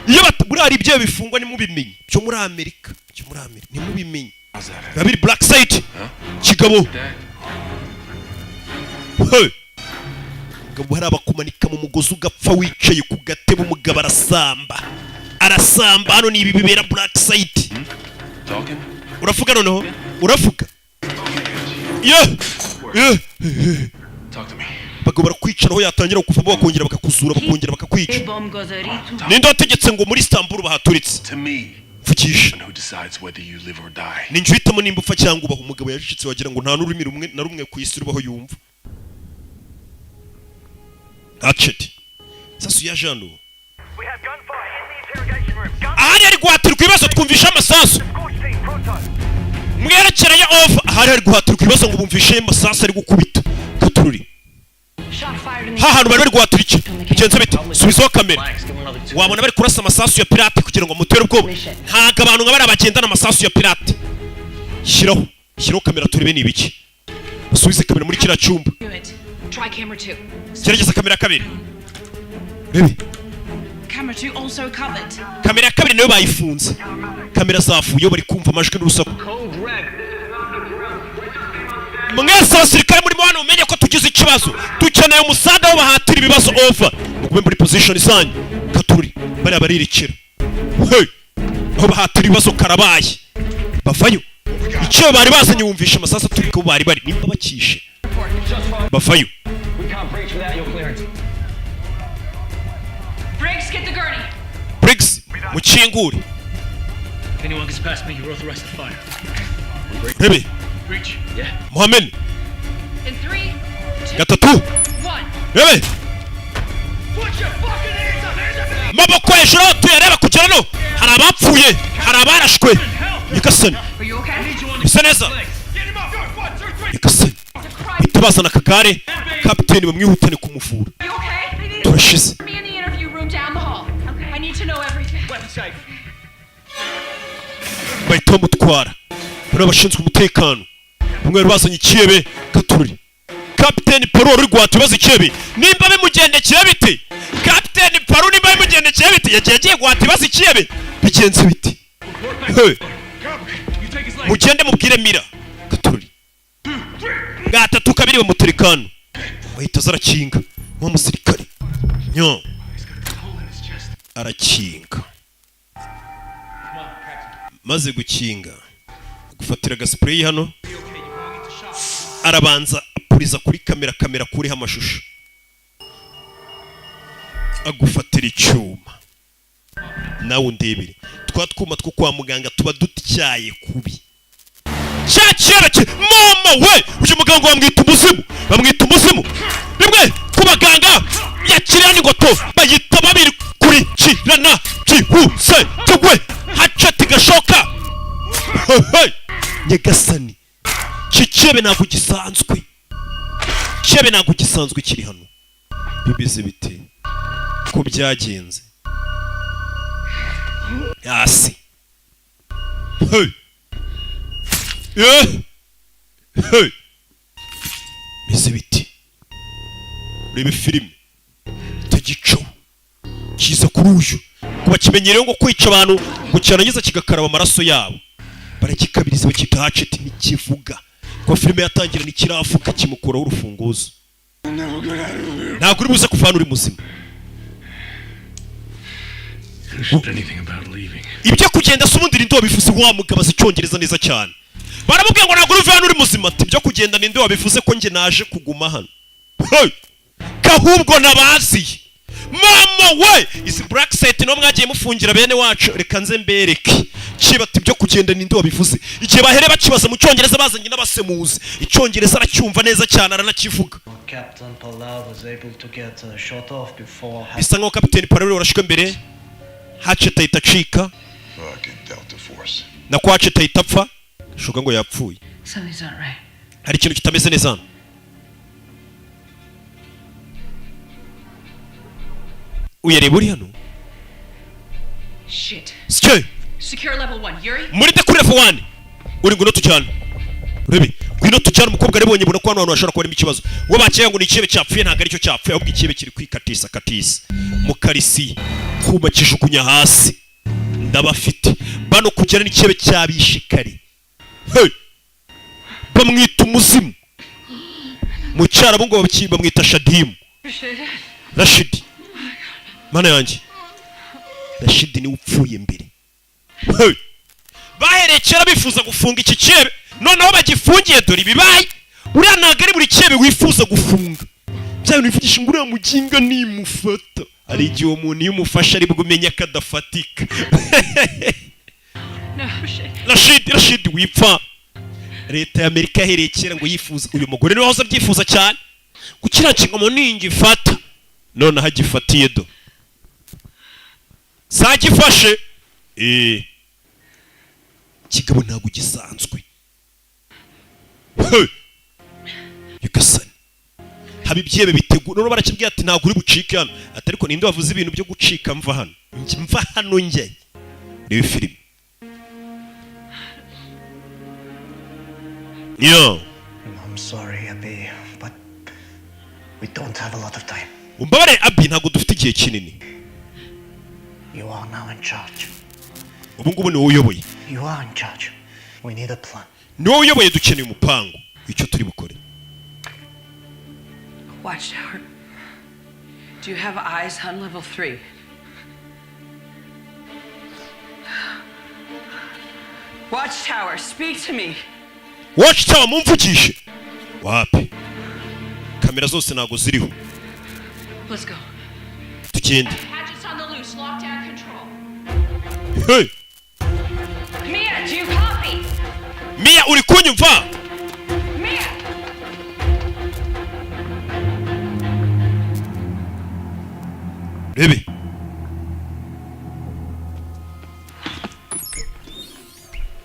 Iyo batubura hari ibye bifungwa ni mubimenye cyo muri Amerika ni mubimenye. Babiri black site kigabo. Hey. Ngabo hari abakumanika mu mugozi ugapfa wicaye ku gatebo umugabo arasamba hano ni ibi bibera black site. Uravuga noneho uravuga. Talk to me. Bagabo barakwicaraho yatangira kuva bakongera bakakuzura bakongera bakakwica. Ninde wategetse ngo muri Istanbul bahaturitse? To me. Vugisha. Who decides whether you live or die? Ninjye uhitamo nimba upfa cyangwa ubaho. Umugabo yashitse wagira ngo nta n'ururimi rumwe na rumwe ku isi rubaho yumva. Hatchet. Sasa ya jano. We have gunfire in the interrogation room. Ahari ari guhatirwa ibibazo twumvisha amasasu. Mwerekereye off. Ahari ari guhatirwa ibibazo ngo bumvishe amasasu ari gukubita. Katururi. Hantu bari guhatira iki? Bigenze bite? Subizaho kamera. Wabona bari kurasa amasasu ya pirate kugira ngo mutere ubwoba. Ntago abantu ngabara bagendana amasasu ya pirate. Shiraho kamera turebe ni ibiki. Subize kamera muri kira cyumba. Try camera 2. Gerageza kamera kabiri. Baby. Camera 2 also covered. Kamera kabiri nayo bayifunze. Kamera zafuye bari kumva amajwi n'urusaku. Mwese abasirikare muri mwana umenye ko tugize ikibazo. Dukeneye umusaga wo bahatira ibibazo over. Mugube muri position zanyu. Katuri bari baririkira. Hey. Aho bahatira ibibazo karabaye. Bavayo. Icyo bari bazanye wumvisha amasasa turi ko bari nimba bakishe. Bavayo. Briggs, get the gurney. Briggs, mukingure. If anyone gets past me, you're authorized to fire. Rebe. Breach. Yeah. Mohamed. In 3, 2, Gatatu. 1. Rebe. Put your fucking hands up! Maboko hejuru tuyareba kugera no. Hari abapfuye, hari abarashwe. Nyagasani. Are you okay? Bisa neza. Get him up! 1, 2, 3! Nyagasani. Bitubazana akagare. Kapiteni bamwihutane kumuvura. Are you okay? Turashize. Me in the interview room down the hall. Okay. I need to know everything. Weapon safe. Bahita bamutwara. Bari abashinzwe umutekano. Bamwe bazanye ikiyebe Katururi. Kapiteni Paul uri guhata ibibazo ikiyebe. Nimba bimugendekeye bite? Kapiteni Paul nimba bimugendekeye bite? Yagiye guhata ibibazo ikiyebe. Bigenze bite? Hey. Mugende mubwire Mira. Katururi. Gatatu kabiri bamutekano. Bahita zarakinga. Mu musirikare. Nyo. Arakinga. Maze gukinga. Gufatira gaspray hano. Arabanza apuriza kuri kamera kuriho amashusho. Agufatira icyuma. Nawe undebere. Twatwuma two kwa muganga tuba dutyaye kubi. Cyakirake mama we uje muganga wamwita umuzimu. Rimwe ku baganga yakirana ingoto bayita babiri kuri kirana cyihuse tugwe Hatchet Gashoka. Hey. Nyagasani. Kikebe ntabwo gisanzwe. Kikebe ntabwo gisanzwe kiri hano. Bibeze bite? Ko byagenze. Yasi. Hey. Hey. Meze biti. Urebe filime. Tagico. Kiza kuri uyu. Kuba kimenyereye ngo kwica abantu gucyanageza kigakaraba amaraso yabo. Barakikabiriza bakita hacet n'ikivuga. Ko filime yatangira n'ikirafuka kimukuraho urufunguzo. Ntabwo uri buze kuvana uri muzima. Ibyo kugenda se ubundi ninde wabivuze wa mugabaza icyongereza neza cyane. Baramubwiye ngo ntabwo uri uri muzima ati byo kugenda ninde wabivuze ko nge naje kuguma hano. Hey! Kahubwo nabazi. Mama we is black set no mwagiye mufungira bene wacu reka nze mbereke. Kiba ati byo kugenda ninde wabivuze. Igihe bahere bakibaza mu cyongereza bazanye n'abasemuzi. Icyongereza aracyumva neza cyane aranakivuga. Captain Palau was able to get shot off before. Bisa nkaho Captain Palau warashwe mbere. Haceta itacika. Delta Force. Na kwa Haceta itapfa. Shuka ngo yapfuye. Something's not right. Hari ikintu kitameze neza hano. Uyareba uri hano? Shit. Sike. Secure level 1. Yuri? Muri de kuri level 1. Uri ngo tujyana. Urebe. Ngwino tujyana umukobwa aribonye bona ko hano hashobora kuba ikibazo. We bakeye ngo ni ikibe cyapfuye ntago ari cyo cyapfuye ahubwo ikibe kiri kwikatisa katisa. Mu karisi kuba kijugunya hasi. Ndabafite. Bano kugera n'ikibe cyabishikari. Hey! Bamwita umuzimu. Mu cyarabo ngo bamwita Shadim. Rashid. Mana yanjye. Rashid ni upfuye mbere. Hey! Baherekera bifuza gufunga iki cyebe. Noneho bagifungiye dore bibaye. Uriya ntago ari buri cyebe wifuza gufunga. Byawe nivugisha ngo uriya muginga nimufata. Ari igihe umuntu iyo umufasha ari bwo umenya kadafatika. Rashid wipfa. Leta ya Amerika yaherekera ngo yifuza uyu mugore niwe wahoze abyifuza cyane. Gukirakinga mu ningi fata. None hagifatiye do. Sagifashe. Kigabo ntago gisanzwe. Yugasani. Habibyebe bitegura no barakibwiye ati ntago uri bucike hano. Ati ariko ninde wavuze ibintu byo gucika mva hano. Mva hano nge. Reba film. Yo. I'm sorry, Abby, but we don't have a lot of time. Umbabare Abby ntago dufite igihe kinini. You are now in charge. Ubu ngubu ni wowe uyoboye. You are in charge. We need a plan. Ni wowe uyoboye dukeneye umupango. Icyo turi bukore. Watchtower. Do you have eyes on level 3? Watchtower, speak to me. Watchtower mumvugishe. Wapi? Kamera zose nago ziriho. Let's go. Tugende. Hatchets on the loose, lockdown control. Hey. Mia, do you copy? Mia uri kunyumva? Mia. Rebe.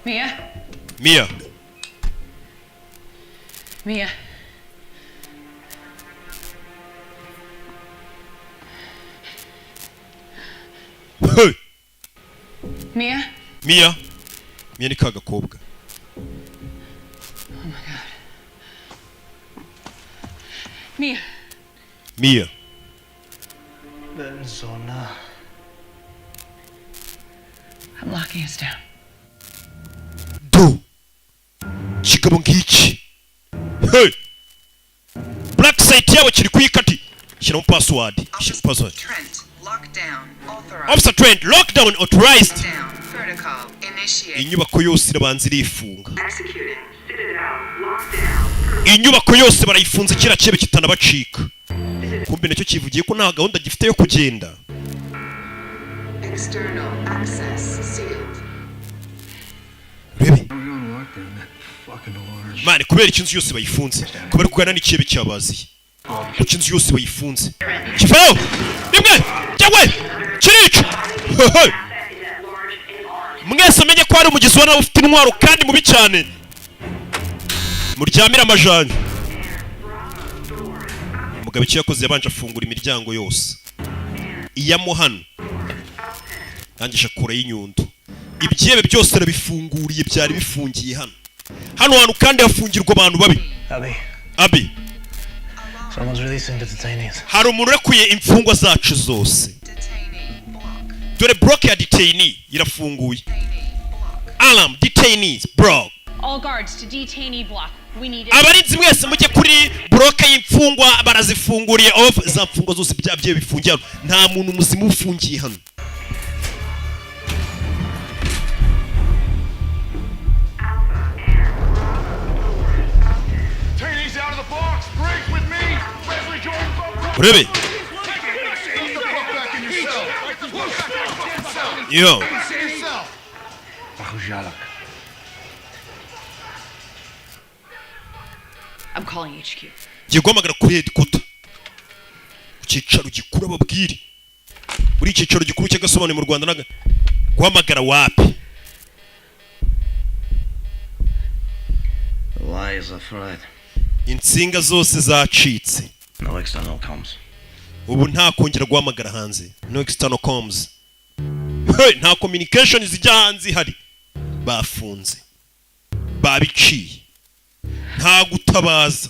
Mia. Mia. Mia. Hey. Mia. Mia. Mia ni kagakobwa. Oh my god. Mia. Mia. Zona. I'm locking us down. Do. Kigabo ngiki. Hey. Black site yabo kiri kuyikati. Shyira mu password. Shyira password. Trent, lockdown, authorized. Officer Trent, lockdown authorized. Down, protocol, initiate. Inyubako yose irabanza irifunga. Executed, fitted out, lockdown. Inyubako yose barayifunze kira cyebe kitanabacika. Kumbe nacyo kivugiye ko nta gahunda gifite yo kugenda. External access sealed. Rebe. Mane kubera ikinzu yose bayifunze. Kubera kugana n'icyebe cyabaziye. Ikinzu yose bayifunze. Kifayo. Nimwe. Cyangwe. Kirica. Mwese amenye ko ari umugizi wa nawe ufite intwaro kandi mubi cyane. Muryamira amajanja. Umugabo icyo yakoze yabanje afungura imiryango yose. Iyamo hano. Nangisha kure y'inyundo. ibyebe byose arabifunguriye byari bifungiye hano hantu kandi hafungirwa abantu babi. Abi Someone's releasing the detainees. hari umuntu urekuye imfungwa zacu zose. Dore block ya detainee irafunguye. Alarm detainees block. All guards to detainee block. We need abarinzi mwese mujye kuri block y'imfungwa barazifunguriye off za mfungwa zose byabye bifungiye nta muntu muzima ufungiye hano. Urebe yo I'm calling HQ. Gigomagara kuri headquarter ku cyicaro gikuru ababwire muri cyicaro gikuru cy'Agasobanuye mu Rwanda naga guhamagara wapi. The wires are fried. Insinga zose zacitse. No external comms. Ubu nta kongera guhamagara hanze. No external comms. Hey, nta communication zijya hanze hari. Bafunze. Babiciye. Nta gutabaza.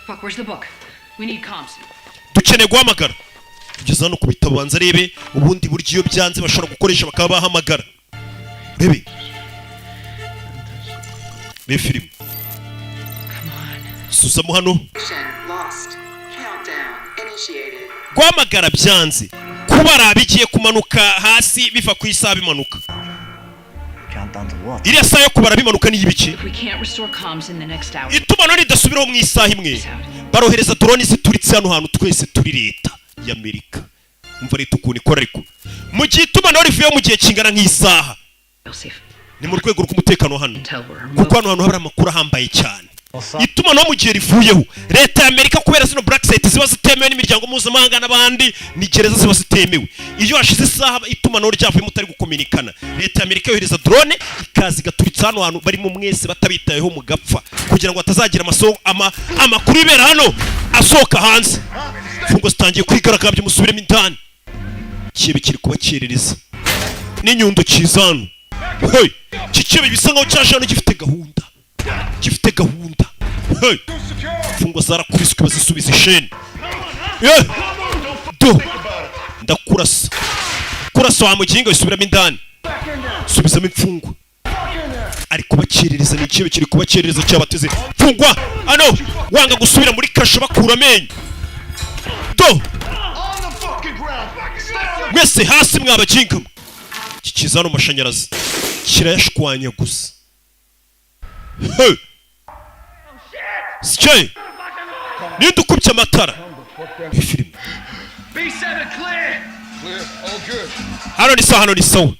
Fuck, where's the book? We need comms. Dukeneye guhamagara. Kugeza hano kubitabanza rebe ubundi buryo iyo byanze bashobora gukoresha bakaba bahamagara. Rebe. Be film. Susamo hano. Guhamagara byanze kuba bigiye kumanuka hasi biva ku isaha bimanuka. Iriya saha yo kubara bimanuka ni ibiki? Itumano ridasubiraho mu isaha imwe barohereza drone zituritse hano hantu twese turi leta ya Amerika. Umva leta ukuntu ikora ariko mu gihe itumano rivuye mu gihe kingana nk'isaha ni mu rwego rw'umutekano hano kuko hano hantu hari amakuru ahambaye cyane. Itumano mu gihe rivuyeho leta ya Amerika kubera zino black site ziba zitemewe n'imiryango mpuzamahanga n'abandi ni gereza ziba zitemewe. Iyo hashize isaha itumano ryavuye mutari gukominikana leta ya Amerika yohereza drone ikazi gaturitsa hano hantu barimo mwese batabitayeho mugapfa kugira ngo atazagira amakuru ibera hano asohoka hanze. Fungo zitangiye kwigaragambya musubiremo indani kibe kiri kubakerereza n'inyundo kizano. Hey, kikibe bisa nkaho cyaje hano gifite gahunda. Hey, fungo zarakubiswe bazisubiza isheni. Do ndakurasa wa mugingo isubiramo indani subizamo imfungwa ari kubakerereza ni kibe kiri kubakerereza cyabateze fungwa ano wanga gusubira muri kasho bakura amenyo. Do mwese hasi mwabaginga kikizano mashanyarazi kirayashwanya gusa. Hey, Sky ninde ukubye amatara ifilm B7 clear. All good. hano ni sawa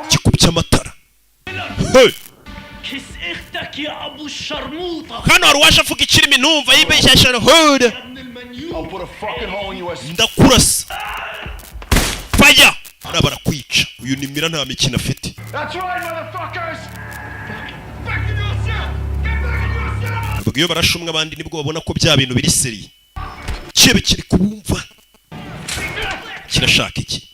kikubye amatara. Hey, hano arwasha fuka ikirimi numva yibeshya hood ndakurasa fire arabara kwica uyu ni mira nta mikino afite. That's right, motherfuckers. Iyo barashumwe abandi nibwo babona ko bya bintu biri seri kibe kiri kubumva kirashaka iki.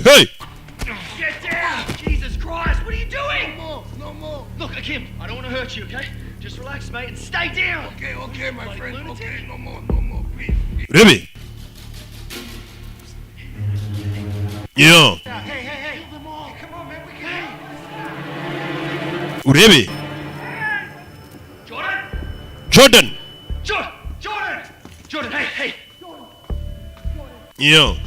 Hey. Get down! Jesus Christ, what are you doing? No more. Look, Kim, I don't want to hurt you, okay? Just relax, mate, and stay down. Okay, my friend. Lunatic. Okay, no more, please. Rebe. Yo. Hey. Come on, man, we can. Rebe. Jordan, hey. Yo.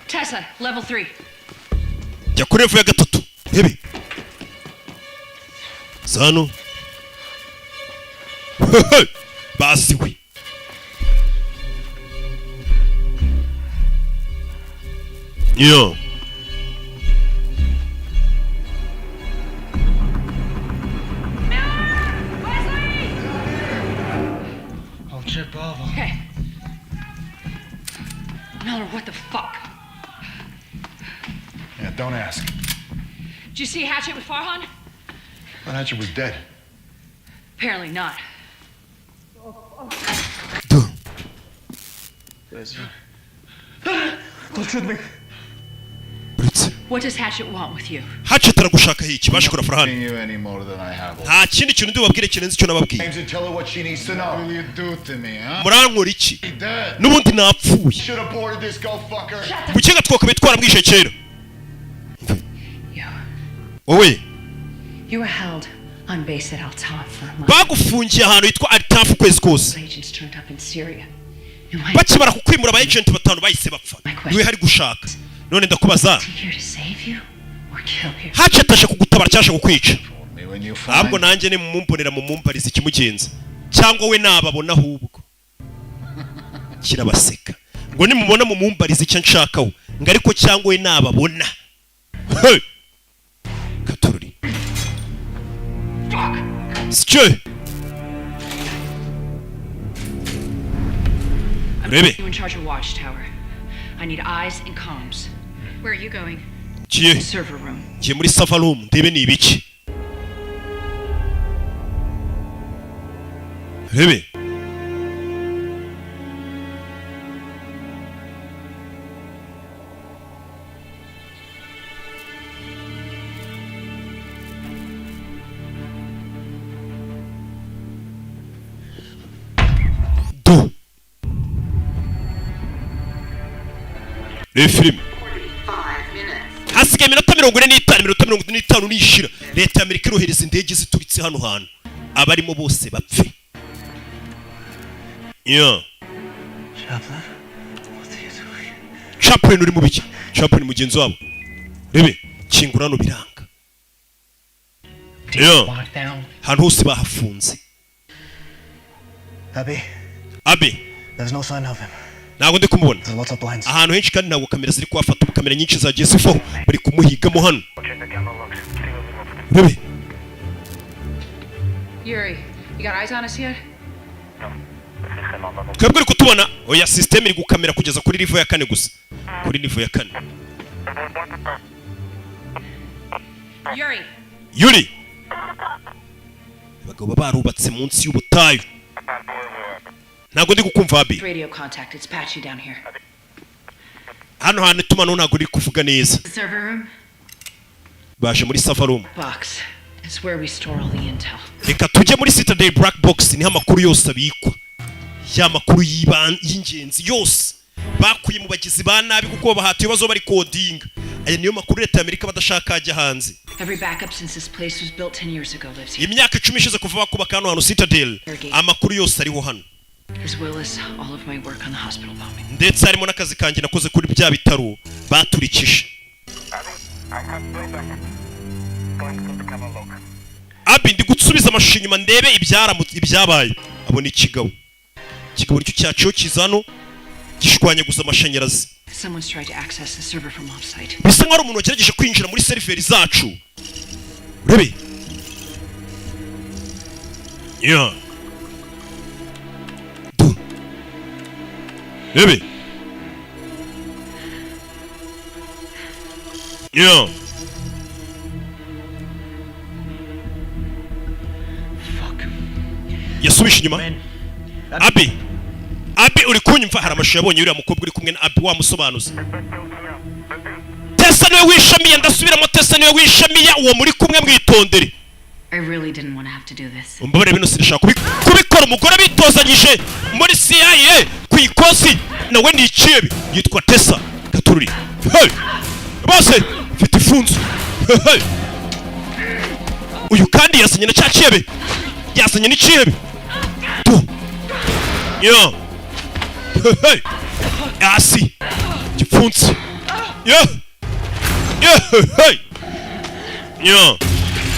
Tessa, level 3. Jya kuri level ya gatatu. Rebe. Sano. Basiwe. Yo. Miller, what the fuck? Yeah, don't ask. Did you see Hatchet with Farhan? But Hatcher was dead. Apparently not. Don't shoot me. What does Hatchet want with you? Hatchet aragushaka iki bashikora Farhan. You any more than I have. Nta kindi kintu ndi babwire kirenze icyo nababwiye. James, and tell her what she needs to know. What will you do to me, huh? Murankora iki? Nubundi napfuye. Should have boarded this go fucker. Bukinga twakabe twaramwishe kera. Wowe. You were held on base at Al-Taf for a month. Bagufungiye ahantu hitwa Al-Taf kwezi kose. Agents turned up in Syria. Bakimara kukwimura aba agent batanu bahise bapfa. Niwe hari gushaka. None ndakubaza. Hatchet aje kugutabara cyashe kukwica. Ahubwo nanjye ni mumumbonera mu mumbariza ikimugenza. Cyangwa we nababona ahubwo. Kirabaseka. Ngo nimubona mu mumbariza icyo nshakaho. Ngo ariko cyangwa we nababona. Hey! Katururi. Sicyo. Rebe. You in charge of Watchtower. I need eyes and comms. Where are you going? Kiye. Server room. Kiye muri server room ndebe ni ibiki. Rebe. Film hasigaye iminota 45 nishira leta y'Amerika irohereza indege zituritse hano hantu abarimo bose bapfe. Chaplain uri mu biki? Chaplain mugenzi wabo. Rebe kingurano biranga. Hano hose bahafunze. Abi There's no sign of him. Ntabwo ndi kumubona. There's lots of blinds. Ahantu henshi kandi ntabwo kamera ziri kuhafata, kamera nyinshi zagiye zivaho bari kumuhigamo hano. Rebe. Yuri, you got eyes on us yet? Twebwe uri kutubona oya system iri gukamera kugeza kuri level ya 4 gusa. Kuri level ya 4. Yuri. Bagabo barubatse munsi y'ubutayu. Ntabwo ndi kukumva Abi. Radio contact, it's patchy down here. Hano hantu tumano ntabwo uri kuvuga neza. Server room? Baje muri server room. Box. It's where we store all the intel. Reka tujye muri Citadel Black Box ni amakuru yose abikwa. Ya makuru y'ingenzi yose. Bakuye mu bagizi ba nabi kuko bahatiye bazo bari coding. Aya niyo makuru leta y'Amerika badashaka ajya hanze. Every backup since this place was built 10 years ago lives here. Imyaka 10 ishize kuva bakubaka hano hantu Citadel. Amakuru yose ariho hano. As well as all of my work on the hospital bombing. Ndetse harimo n'akazi kanjye nakoze kuri bya bitaro baturikije. Abi ndi gutsubiza amashusho nyuma ndebe ibyabaye. Abo ni kigabo. Kigabo cyo cyacu kizano gishwanya gusa amashanyarazi. Someone's tried to access the server from offsite. Bisa nk'ari umuntu wagerageje kwinjira muri serveri zacu. Rebe. Yeah. Rebe. Yeah. Yasubisha inyuma. Abi uri kunyumva hari amashusho yabonye uriya mukobwa uri kumwe na Abi wamusobanuza. Tessa niwe wishamiye ndasubiramo Tessa niwe wishamiye uwo muri kumwe mwitondere. I really didn't want to have to do this. Umbabare bino sinashaka kubikora umugore bitozanyije muri CIA ku ikosi nawe ni ikibi yitwa Tessa Katururi. Hey! Bose fite ifunzo. Hey! Uyu kandi yazanye na cyakiyebe. Yazanye n'ikiyebe. Tu. Yo. Hey! Asi. Gifunzo. Yo. Hey! Yo.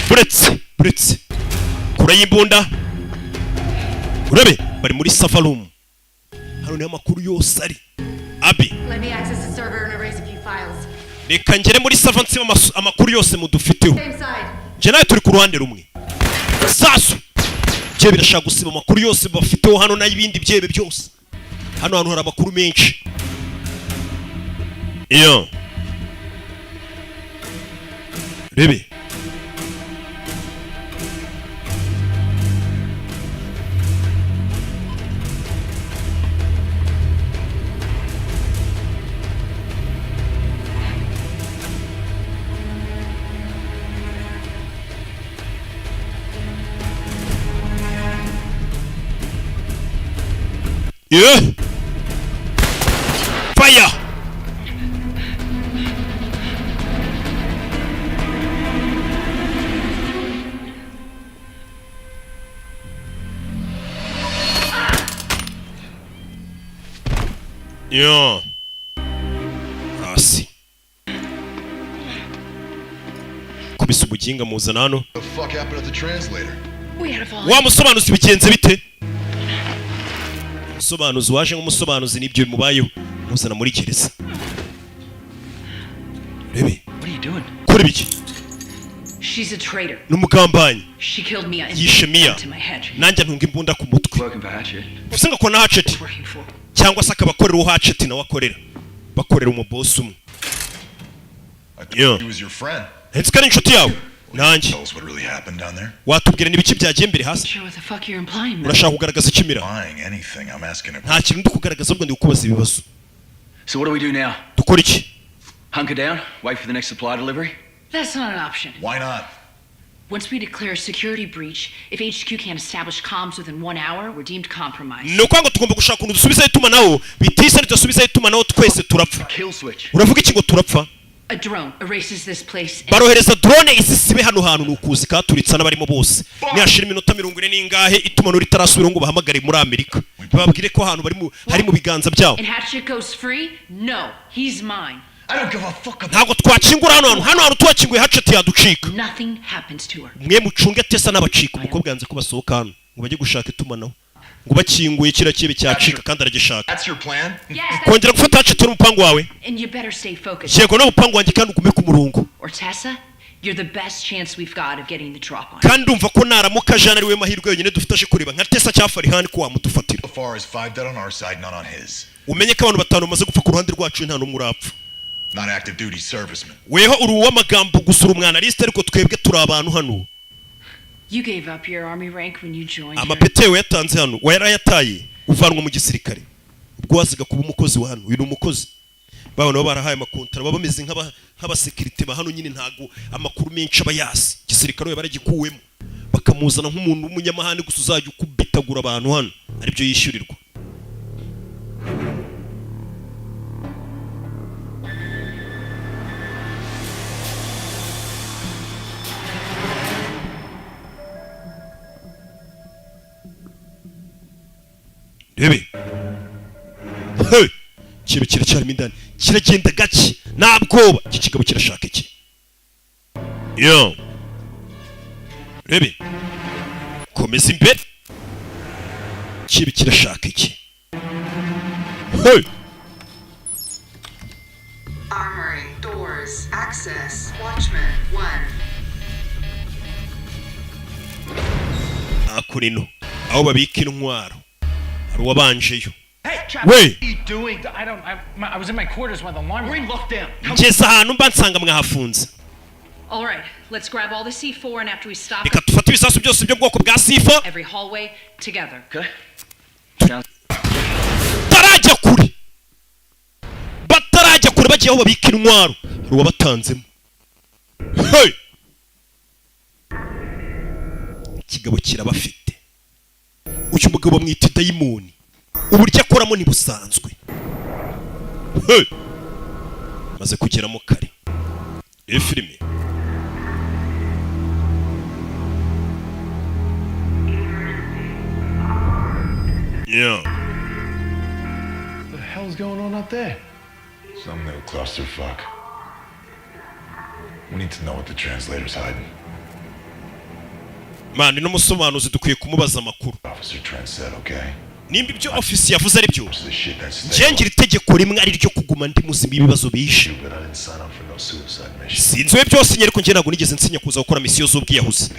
Brits. Kura yimbunda. Urebe bari muri server room. Hano ni amakuru yose ari. Abi. Let me access the server and erase a few files. Reka ngere muri server nsiba amakuru yose mudufiteho. Same side. Je nawe turi ku ruhande rumwe. Sasu. Je birashaka gusiba amakuru yose bafiteho hano n'ibindi byebe byose. Hano hari amakuru menshi. iyo rebe yeah. Fire. Yeah. Hasi. Kubisa ubuginga muzana hano. The fuck happened to the translator? We had a fall. Wa musobanuzi bigenze bite? Musobanuzi waje nk'umusobanuzi nibyo bimubayeho. Muzana muri gereza. Rebe. What are you doing? Kuri biki? She's a traitor. N'umugambanyi. She killed Mia and yishe Mia. to my head. Nanjye ntunga imbunda ku mutwe. Working for Hatchet. Usanga ko na Hatchet. Cyangwa se akabakorera uwo Hatchet nawe akorera. Bakorera umuboss umwe. Yeah. He was your friend. Hetska ni inshuti yawe. Nanjye. Tell us what really happened down there. Watubwira n'ibiki byagiye mbere hasi. Sure what the fuck you're implying, man. Urashaka kugaragaza ikimira. Lying anything. I'm asking him. Nta kintu ndi kugaragaza ubwo ndi kukubaza ibibazo. So what do we do now? Dukora iki? Hunker down? Wait for the next supply delivery? That's not an option. Why not? Once we declare a security breach, if HQ can't establish comms within 1 hour, we're deemed compromised. No kwanga tugomba gushaka ukuntu dusubizayo itumanaho bitisa ridasubizayo itumanaho twese turapfa. Kill switch. Uravuga iki ngo turapfa? A drone erases this place. Barohereza drone isisibe hano hantu nukuzi katuritsa n'abarimo bose. Nihashira iminota 40 n'ingahe itumanaho ritarasubira ngo bahamagare muri Amerika. Bababwire ko ahantu hari mu biganza byabo. And Hatchet goes free? No, he's mine. I don't give a fuck about. Ntago twakingura hano tuwakinguye Hatchet yaducika. Nothing happens to her. Mwe mucunge Tessa n'abacika umukobwa yanze ko basohoka hano ngo bajye gushaka itumanaho. Ngo bakinguye kira kibe cyacika kandi aragishaka. That's your plan? Kongera gufata Hatchet n'umupango wawe. And you better stay focused. Yego no mupango wanjye kandi ugume ku murongo. Or Tessa, you're the best chance we've got of getting the drop on. Kandi umva ko naramuka Jean ari we mahirwe yonyine dufite aje kureba nka Tessa cyafari hano ko wamudufatira. So far as 5 dead on our side, not on his. Umenye ko abantu batanu bamaze gupfa ku ruhande rwacu nta numwe urapfa. Not active duty servicemen. Weho uri uw'amagambo gusura umwana liste ariko twebwe turi abantu hano. You gave up your army rank when you joined. Amapete we yatanze hano yarayataye uvanwa mu gisirikare. Ubwo waziga kuba umukozi wa hano uyu ni umukozi. Babona bo barahaye amakontara baba bameze nk'abasekirite ba hano nyine ntago amakuru menshi abayasi. Gisirikare we baragikuwemo. Bakamuzana nk'umuntu w'umunyamahane gusa uzajya ukubitagura abantu hano. Aribyo yishyurirwa. Rebe. Hey. Kibe kiracyarimo indani. Kiragenda gake. Nabwoba. Iki kigabo kirashaka iki? Yo. Rebe. Komeza imbere. Kibe kirashaka iki? Hey. Armory, doors, access, watchman, 1. Akurino. Aho babika intwaro. Hari wabanjeyo. Hey, Chap, Wait. what are you doing? I was in my quarters when the alarm We're in lockdown. Ngeze ahantu mba nsanga mwahafunze. All right, let's grab all the C4 and after we stop Reka dufate ibisasu byose byo bwoko bwa C4. every hallway together. Okay. Tarajya kure. Batarajya kure bagiye aho babika intwaro. Hari wabatanzemo. Hey. Kigabo kirabafite. Uyu mugabo bamwita dayimoni. Uburyo akoramo ntibusanzwe. Hey. Maze kugeramo kare. Filime. Yeah. What the hell's going on up there? Some new clusterfuck. We need to know what the translator's hiding. Man, n'umusobanuzi dukwiye kumubaza amakuru. Officer Trent said, okay. Nimba ibyo office yavuze ari byo. Ngira itegeko rimwe ari ryo kuguma ndi muzima ibibazo bishe. Sinzwe byose nyereko ngira ngo nigeze nsinya kuza gukora misiyo z'ubwiyahuzi.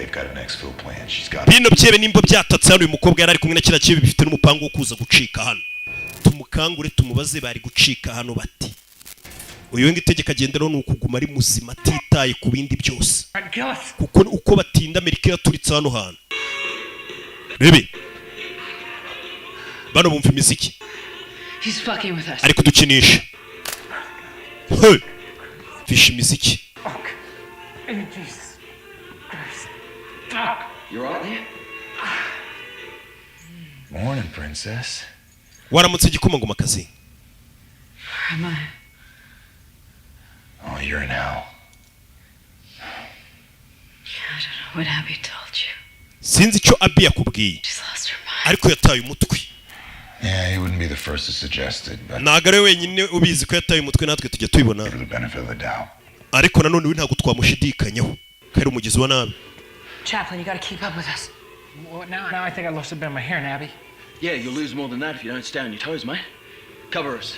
Bino byebe nimba byatatse hano uyu mukobwa yari ari kumwe na kira kibi bifite n'umupango wo kuza gucika hano. Tumukangure tumubaze bari gucika hano bati. uyu ngo itegeko agenderaho ni ukuguma ari muzima atitaye ku bindi byose kuko uko batinda Amerika yaturitse hano hantu rebe bano bumva imiziki ari kudukinisha fisha imiziki Morning, princess. waramutse igikomangomakazi. Am I? Oh, you're in hell. I don't know what Abby told you. Sinzi icyo Abby yakubwiye ariko yataye umutwe. Yeah, he wouldn't be the first to suggest it, but ntabwo ari wenyine ubizi ko yataye umutwe natwe tujya tubibona. for the benefit of the doubt. ariko nanone we ntabwo twamushidikanyaho ko ari umugizi wa nabi. Chaplain, you gotta keep up with us. Well, now I think I lost a bit of my hair, Abby. Yeah, you'll lose more than that if you don't stay on your toes, mate. Cover us.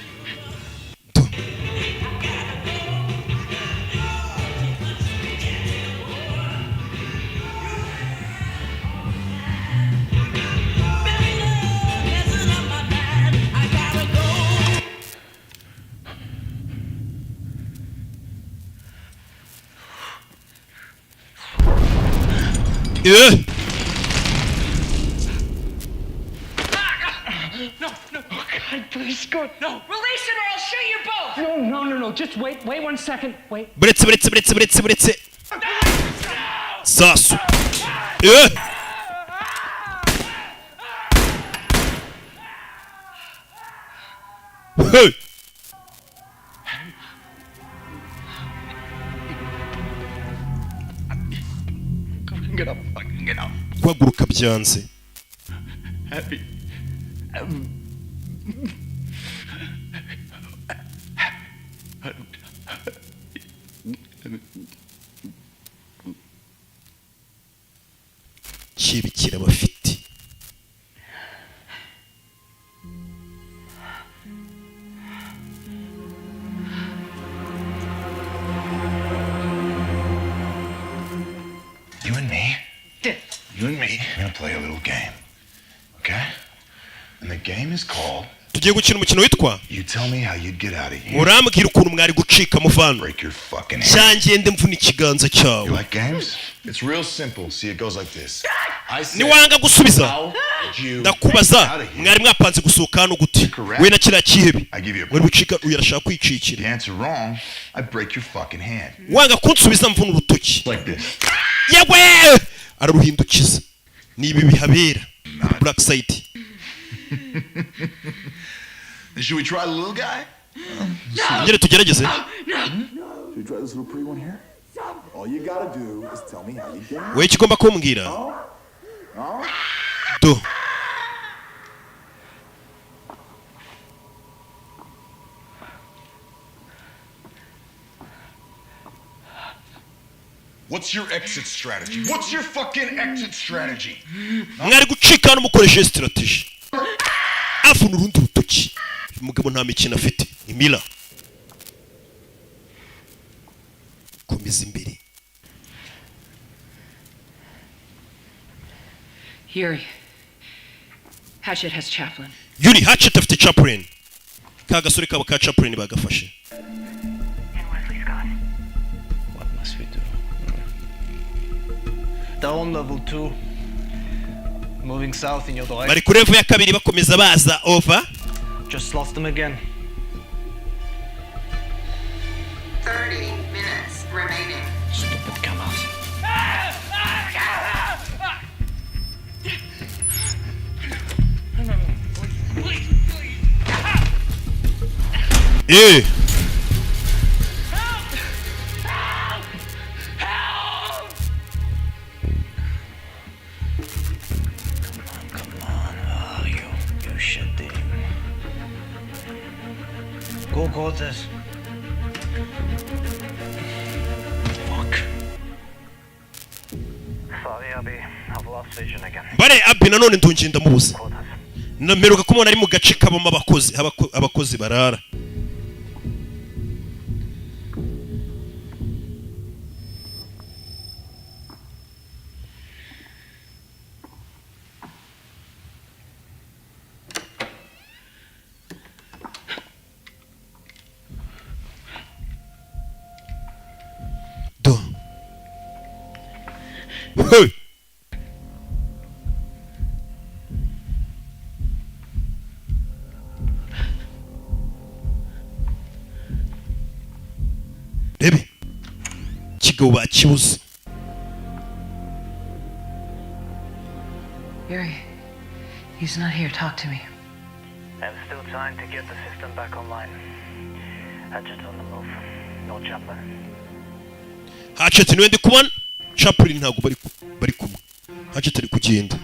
Yeah. No. Oh, God, please, God, no. Release him or I'll shoot you both. No. Just wait 1 second. Wait. Buretse. Sasu. Yeah. Hey. Get up, fucking get up. guhaguruka byanze. Happy. Kibikira bafite. You and me? You and me are gonna play a little game. Okay? And the game is called tugiye gukina umukino witwa You tell me how you'd get out of here. urambwira ukuntu mwari gucika muvano. Break your fucking hand. cyangende mvuna ikiganza cyawe. You like games? It's real simple. See, it goes like this. I said, niwanga gusubiza how would you ndakubaza get out of here? mwari mwapanze gusohoka hano gute we na kiriya kihebe I give you a wari gucika uyarashaka If kwicikira. you answer wrong, I break your fucking hand. wanga kunsubiza mvuna urutoki Like this. yewe araruhindukiza. ni ibi bihabera black side. Should we try the little guy? ngere tugerageze. Should we try this little pretty one here? All you gotta do is tell me how you get out. we kigomba kumbwira do What's your exit strategy? What's your fucking exit strategy? mwari gucika hano mukoresheje strategy. afuna urundi rutoki. umugabo nta mikino afite. ni mila. komeza imbere. Yuri. Hatchet has chaplain. Yuri Hatchet afite chaplain. ka gasore kabo ka chaplain bagafashe. What must we do? Down level 2. Moving south in your direction. bari kuri level ya kabiri bakomeza baza over. Just lost them again. 30 minutes remaining. Stupid cameras. Come on, where are you? You shut in. Go quarters. Fuck. Sorry, Abby. I've lost vision again. bare Abby nanone ndungiye ndamubuza. nameruka kumubona ari mu gace kabamo abakozi barara. Hey. Rebe kigabo bakibuze. Yuri, he's not here. Talk to me. And still trying to get the system back online. Hatchet's on the move. No Chaplin. Hatchet niwe ndi kubona. Chaplin ntago bari kumwe. Hatchet ari kugenda.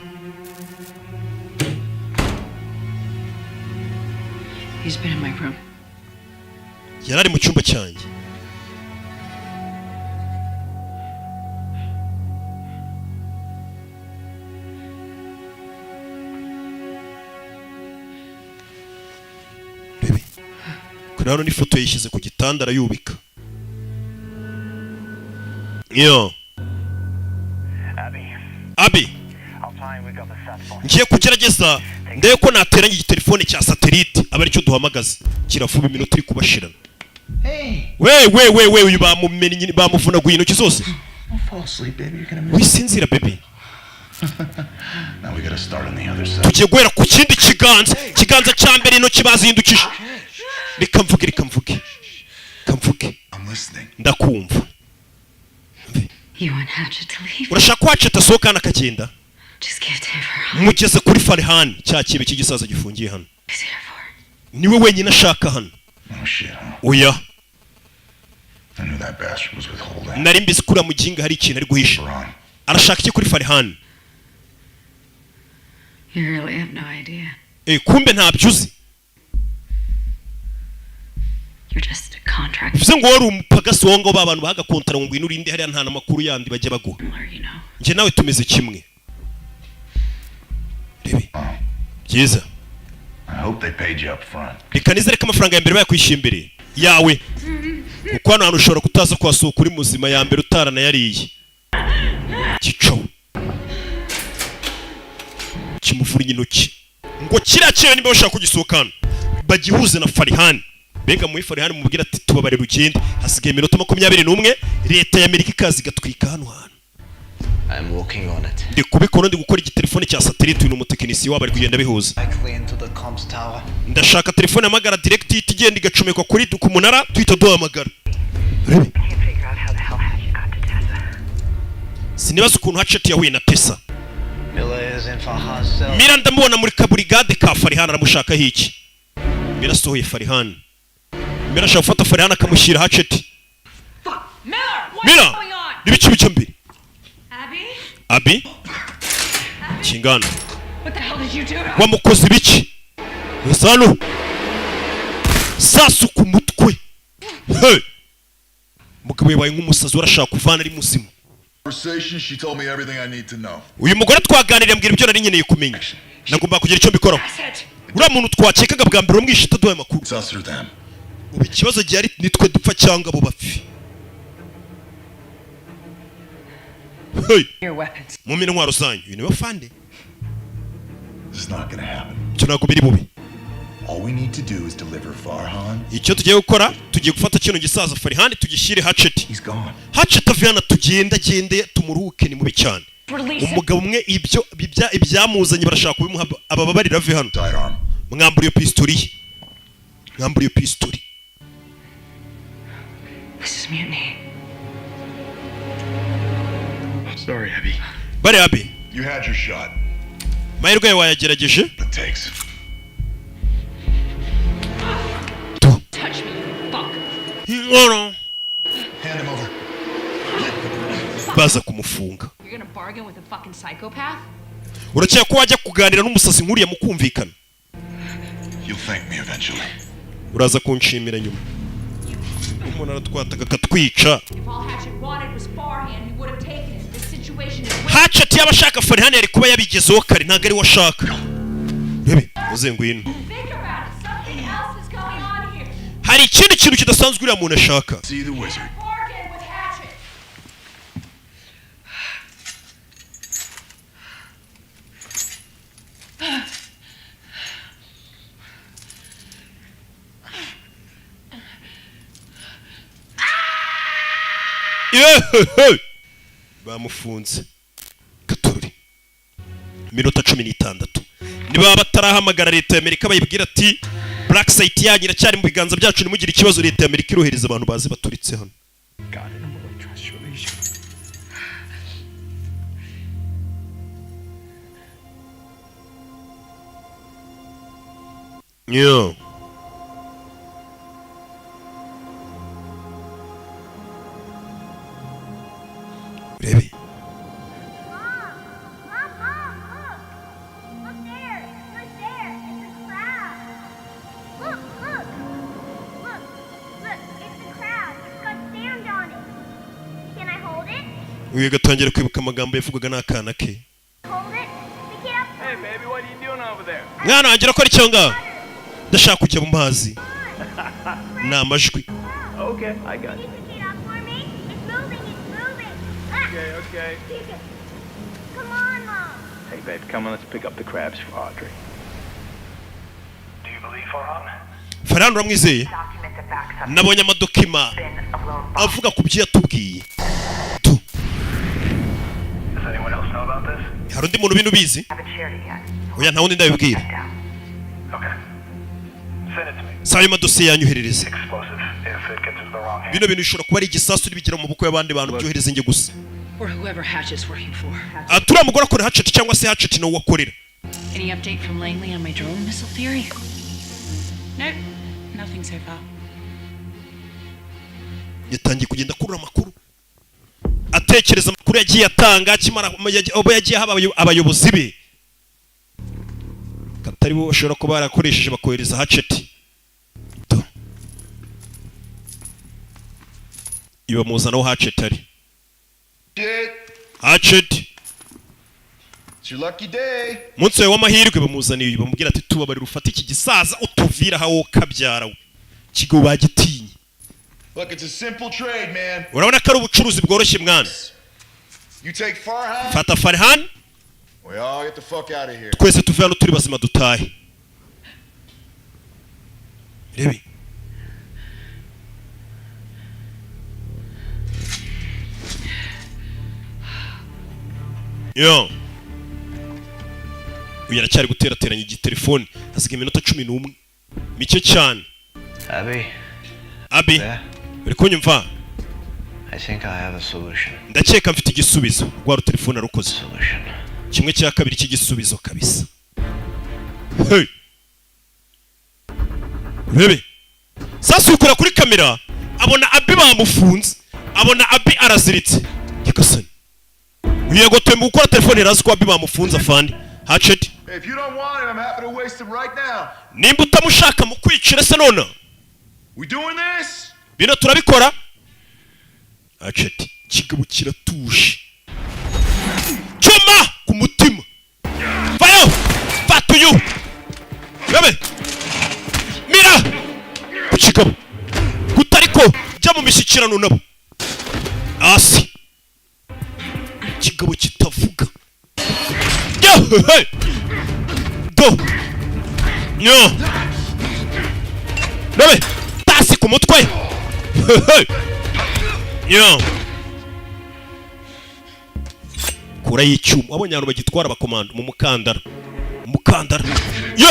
He's been in my room. Yarari mu cyumba cyanjye. Kuna hano ni foto yishyize ku gitanda arayubika. Yo. Abi. Ngiye kugerageza ndebe ko nateranya igitelefone cya satellite aba aricyo duhamagaza. Kirafuba iminota iri kubashirana. We uyu bamumenye bamuvunaguye intoki zose. Fall asleep, baby. You're gonna miss. Wisinzira baby. Now we gotta start on the other side. Tugiye guhera ku kindi kiganza cya mbere intoki bazindukije. Reka mvuge. Ndakumva. You want Hatchet to leave? Urashaka Hatchet asohoka hano akagenda? Just give it to her. Mugeze kuri Farhan cya kibe cy'igisaza gifungiye hano. Niwe wenyine ashaka hano. Oh shit. Oya. I knew that bastard was withholding. Nari mbizi kuri muginga hari ikintu ari guhisha. Arashaka iki kuri Farhan? You really have no idea. Kumbe ntabyo uzi. You're just a contract. Bivuze ngo wari umupagasi wongo babantu bagakontara ngo ngwino urinde hariya nta namakuru yandi bajye baguha. Nje nawe tumeze kimwe. Rebe. Byiza. I hope they paid you up front. Reka nizere ko amafaranga ya mbere bayakwishyuye imbere yawe. Kuko hano hantu ushobora kutaza kwasuka uri muzima ya mbere utarana yariye. Gico. Kimuvuriye intoki. Ngo kirakira niba bashaka kugisohokana. Bagihuze na Farhan. Benga muri Farhan mubwira ati tubabare rugende hasigaye iminota 21 leta ya Amerika ikazi gatwika hano hantu. I'm working on it. Ndi kubikora ndi gukora igitelefone cya satellite uyu umutekinisiye wabo ari kugenda bihuza. Directly into the comms tower. Ndashaka telefone amagara direct igenda igacomekwa kuri ku munara twita duhamagara. Rebe. Sinibaza ukuntu Hatchet yahuye na Tessa. Mira ndamubona muri kaburigade ka Farhan aramushaka hiki. Mira sohoye Farhan. Mira ashaka gufata Farhan akamushyira Hatchet. Mira nibici bice mbere. Abi? Kingana. What the hell did you do? Wamukoze biki? Wesano. Sasu ku mutwe. Hey. Mugabo yabaye nk'umusazi urashaka kuvana ari muzima. Conversation, she told me everything I need to know. Uyu mugore twaganiriye mbwira ibyo nari nkeneye kumenya. Nagomba kugira icyo mbikoraho. Ura muntu twakekaga bwa mbere umwishe taduye makuru. Ubu ikibazo gihari nitwe dupfa cyangwa abo bapfi. Hey. Your weapons. Mumine ntwaro zanyu. You know fande. This is not gonna happen. Tunago biri bubi. All we need to do is deliver Farhan. Icyo tugiye gukora tugiye gufata kino gisaza Farhan tugishyire Hatchet. He's gone. Hatchet avyana tugenda tumuruhuke ni mubi cyane. Umugabo umwe ibyo ibyamuzanye barashaka kubimuha abababarira ave hano. Mwambura iyo pistoli. Mwambura iyo pistoli. This is mutiny. Sorry, Abby. Bari Abby. You had your shot. Mahirwe yawe yagerageje. It takes. Touch me, you fuck. No. Hand him over. Baza kumufunga. You're gonna bargain with a fucking psychopath? Urakeka ko wajya kuganira n'umusazi nkuriya mukumvikana? You'll thank me eventually. Uraza kunshimira nyuma. Umuntu aratwataka katwica. If all Hatchet wanted was Farhan, he would have taken it. This situation is Hatchet yabashaka Farhan yari kuba yabigezeho kare ntago ari washaka. Rebe, uze ngwino. Hari ikindi kintu kidasanzwe uriya muntu ashaka. See the wizard. Bamufunze. minota 16 niba batarahamagara leta ya Amerika bayibwira ati black site yanyu iracyari mu biganza byacu nimugire ikibazo leta ya Amerika irohereza abantu bazi baturitse hano Yo. Baby. Uyu gatangira kwibuka amagambo yavugaga n'akana ke. Mwana wanjye urakora icyo ngaho? Ndashaka kujya mu mazi. Ni amajwi. Okay, I got it. Okay. Come on, Mom. Hey, babe, come on, let's pick up the crabs for Audrey. Do you believe Farhan? Farhan uramwizeye? Nabonye amadokima avuga ku byo yatubwiye. Does anyone else know about this? Hari undi muntu bintu bizi? Oya nta wundi ndabibwira. Okay. Send it to me. Sayo madosiye yanyoherereza. Explosive if it gets into the wrong hands. Bino bintu bishobora kuba ari igisasu nibigira mu maboko y'abandi bantu byohereza inge gusa. Or whoever Hatchet's working for. Atura mugora kore Hatchet cyangwa se Hatchet no wakorera. Any update from Langley on my drone missile theory? Nope, nothing so far. Yatangiye kugenda kurura amakuru. Atekereza amakuru yagiye atanga kimara abo yagiye haba abayobozi be. Katari bo bashobora kuba barakoresheje bakohereza Hatchet. Iba muzana Hatchet ari. Hatchet. It's your lucky day. Munsi w'amahirwe bamuzaniye bamubwira ati tubabarira ufata iki gisaza utuvira hawo kabyara kigo bagitinye. Look, it's a simple trade, man. Urabona ko ari ubucuruzi bworoshye mwana. You take Farhan. Fata Farhan. We all get the fuck out of here. Twese tuve hano turi bazima dutahe. Rebi. Yo. Uyu aracyari guterateranya igitelefone hasigaye iminota 11 mike cyane. Abi uri kunyumva? I think I have a solution. Ndakeka mfite igisubizo rwa telefone arukoze. Kimwe cya kabiri cy'igisubizo kabisa. Hey. Bebe. Sasa ukora kuri kamera abona Abi bamufunze. Abona Abi araziritse. Yakasani. Yego tembu ukora telefone razi ko Abi bamufunze afandi. Hatchet. If you don't want it, I'm happy to waste it right now. Nimba utamushaka mu kwicira se nona. We doing this? Bino turabikora. Hatchet kigabo kiratuje. Choma ku mutima. Vayo! Fatuyu. Bebe. Mira. Kigabo. Kutariko jya mu mishyikirano nabo. Asi. Kigabo kitavuga. Yo! Hey! Go! Yo! Bebe. Tasi ku mutwe. Hey! Yo! Kura y'icyuma wabonye abantu bagitwara abakomando mu mukandara. Umukandara. Yo!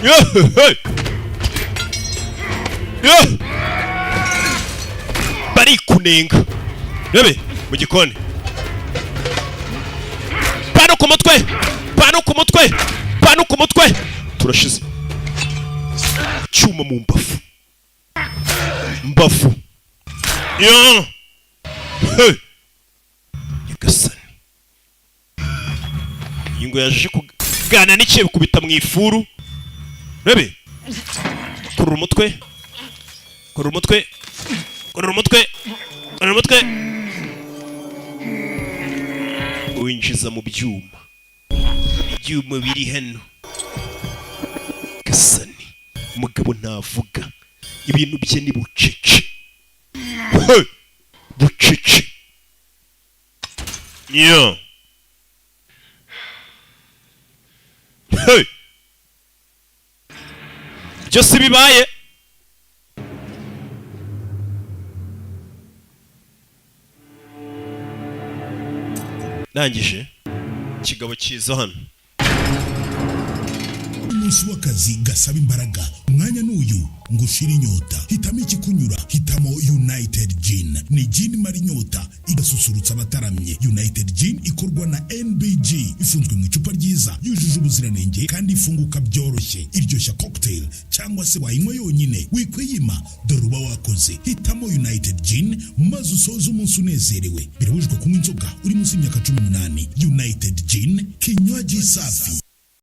Yo! Hey! Yo! Bari kunenga. Bebe mu gikoni. Pano ku mutwe. Pano ku mutwe. Pano ku mutwe. Turashize. Cyuma mu mbafu. Mbafu. Yo! Hey! Yagasani. Ingo yaje kugana n'ikiye kubita mu ifuru. Bebe. Kurura umutwe. Kurura umutwe. Kurura umutwe. Kurura umutwe. Winjiza mu byuma. Ibyuma biri hano. Gasani. Umugabo ntavuga. Ibintu bye ni bucece. Hey! Bucece. Yo. Hey! Byose bibaye. Nangije. ikigabo cyiza hano. Umunsi w'akazi gasaba imbaraga, umwanya n'uyu ngo ushire inyota. Hitamo ikikunyura, hitamo United Gin. Ni gin imara inyota igasusurutsa abataramye. United Gin ikorwa na NBG, ifunzwe mu icupa ryiza, yujuje ubuziranenge kandi ifunguka byoroshye. Iryoshya cocktail cyangwa se wayinywa yonyine wikwiyima, dore uba wakoze. Hitamo United Gin maze usoze umunsi unezerewe. Birabujijwe kunywa inzoga uri munsi y'imyaka 18. United Gin, kinywaji safi.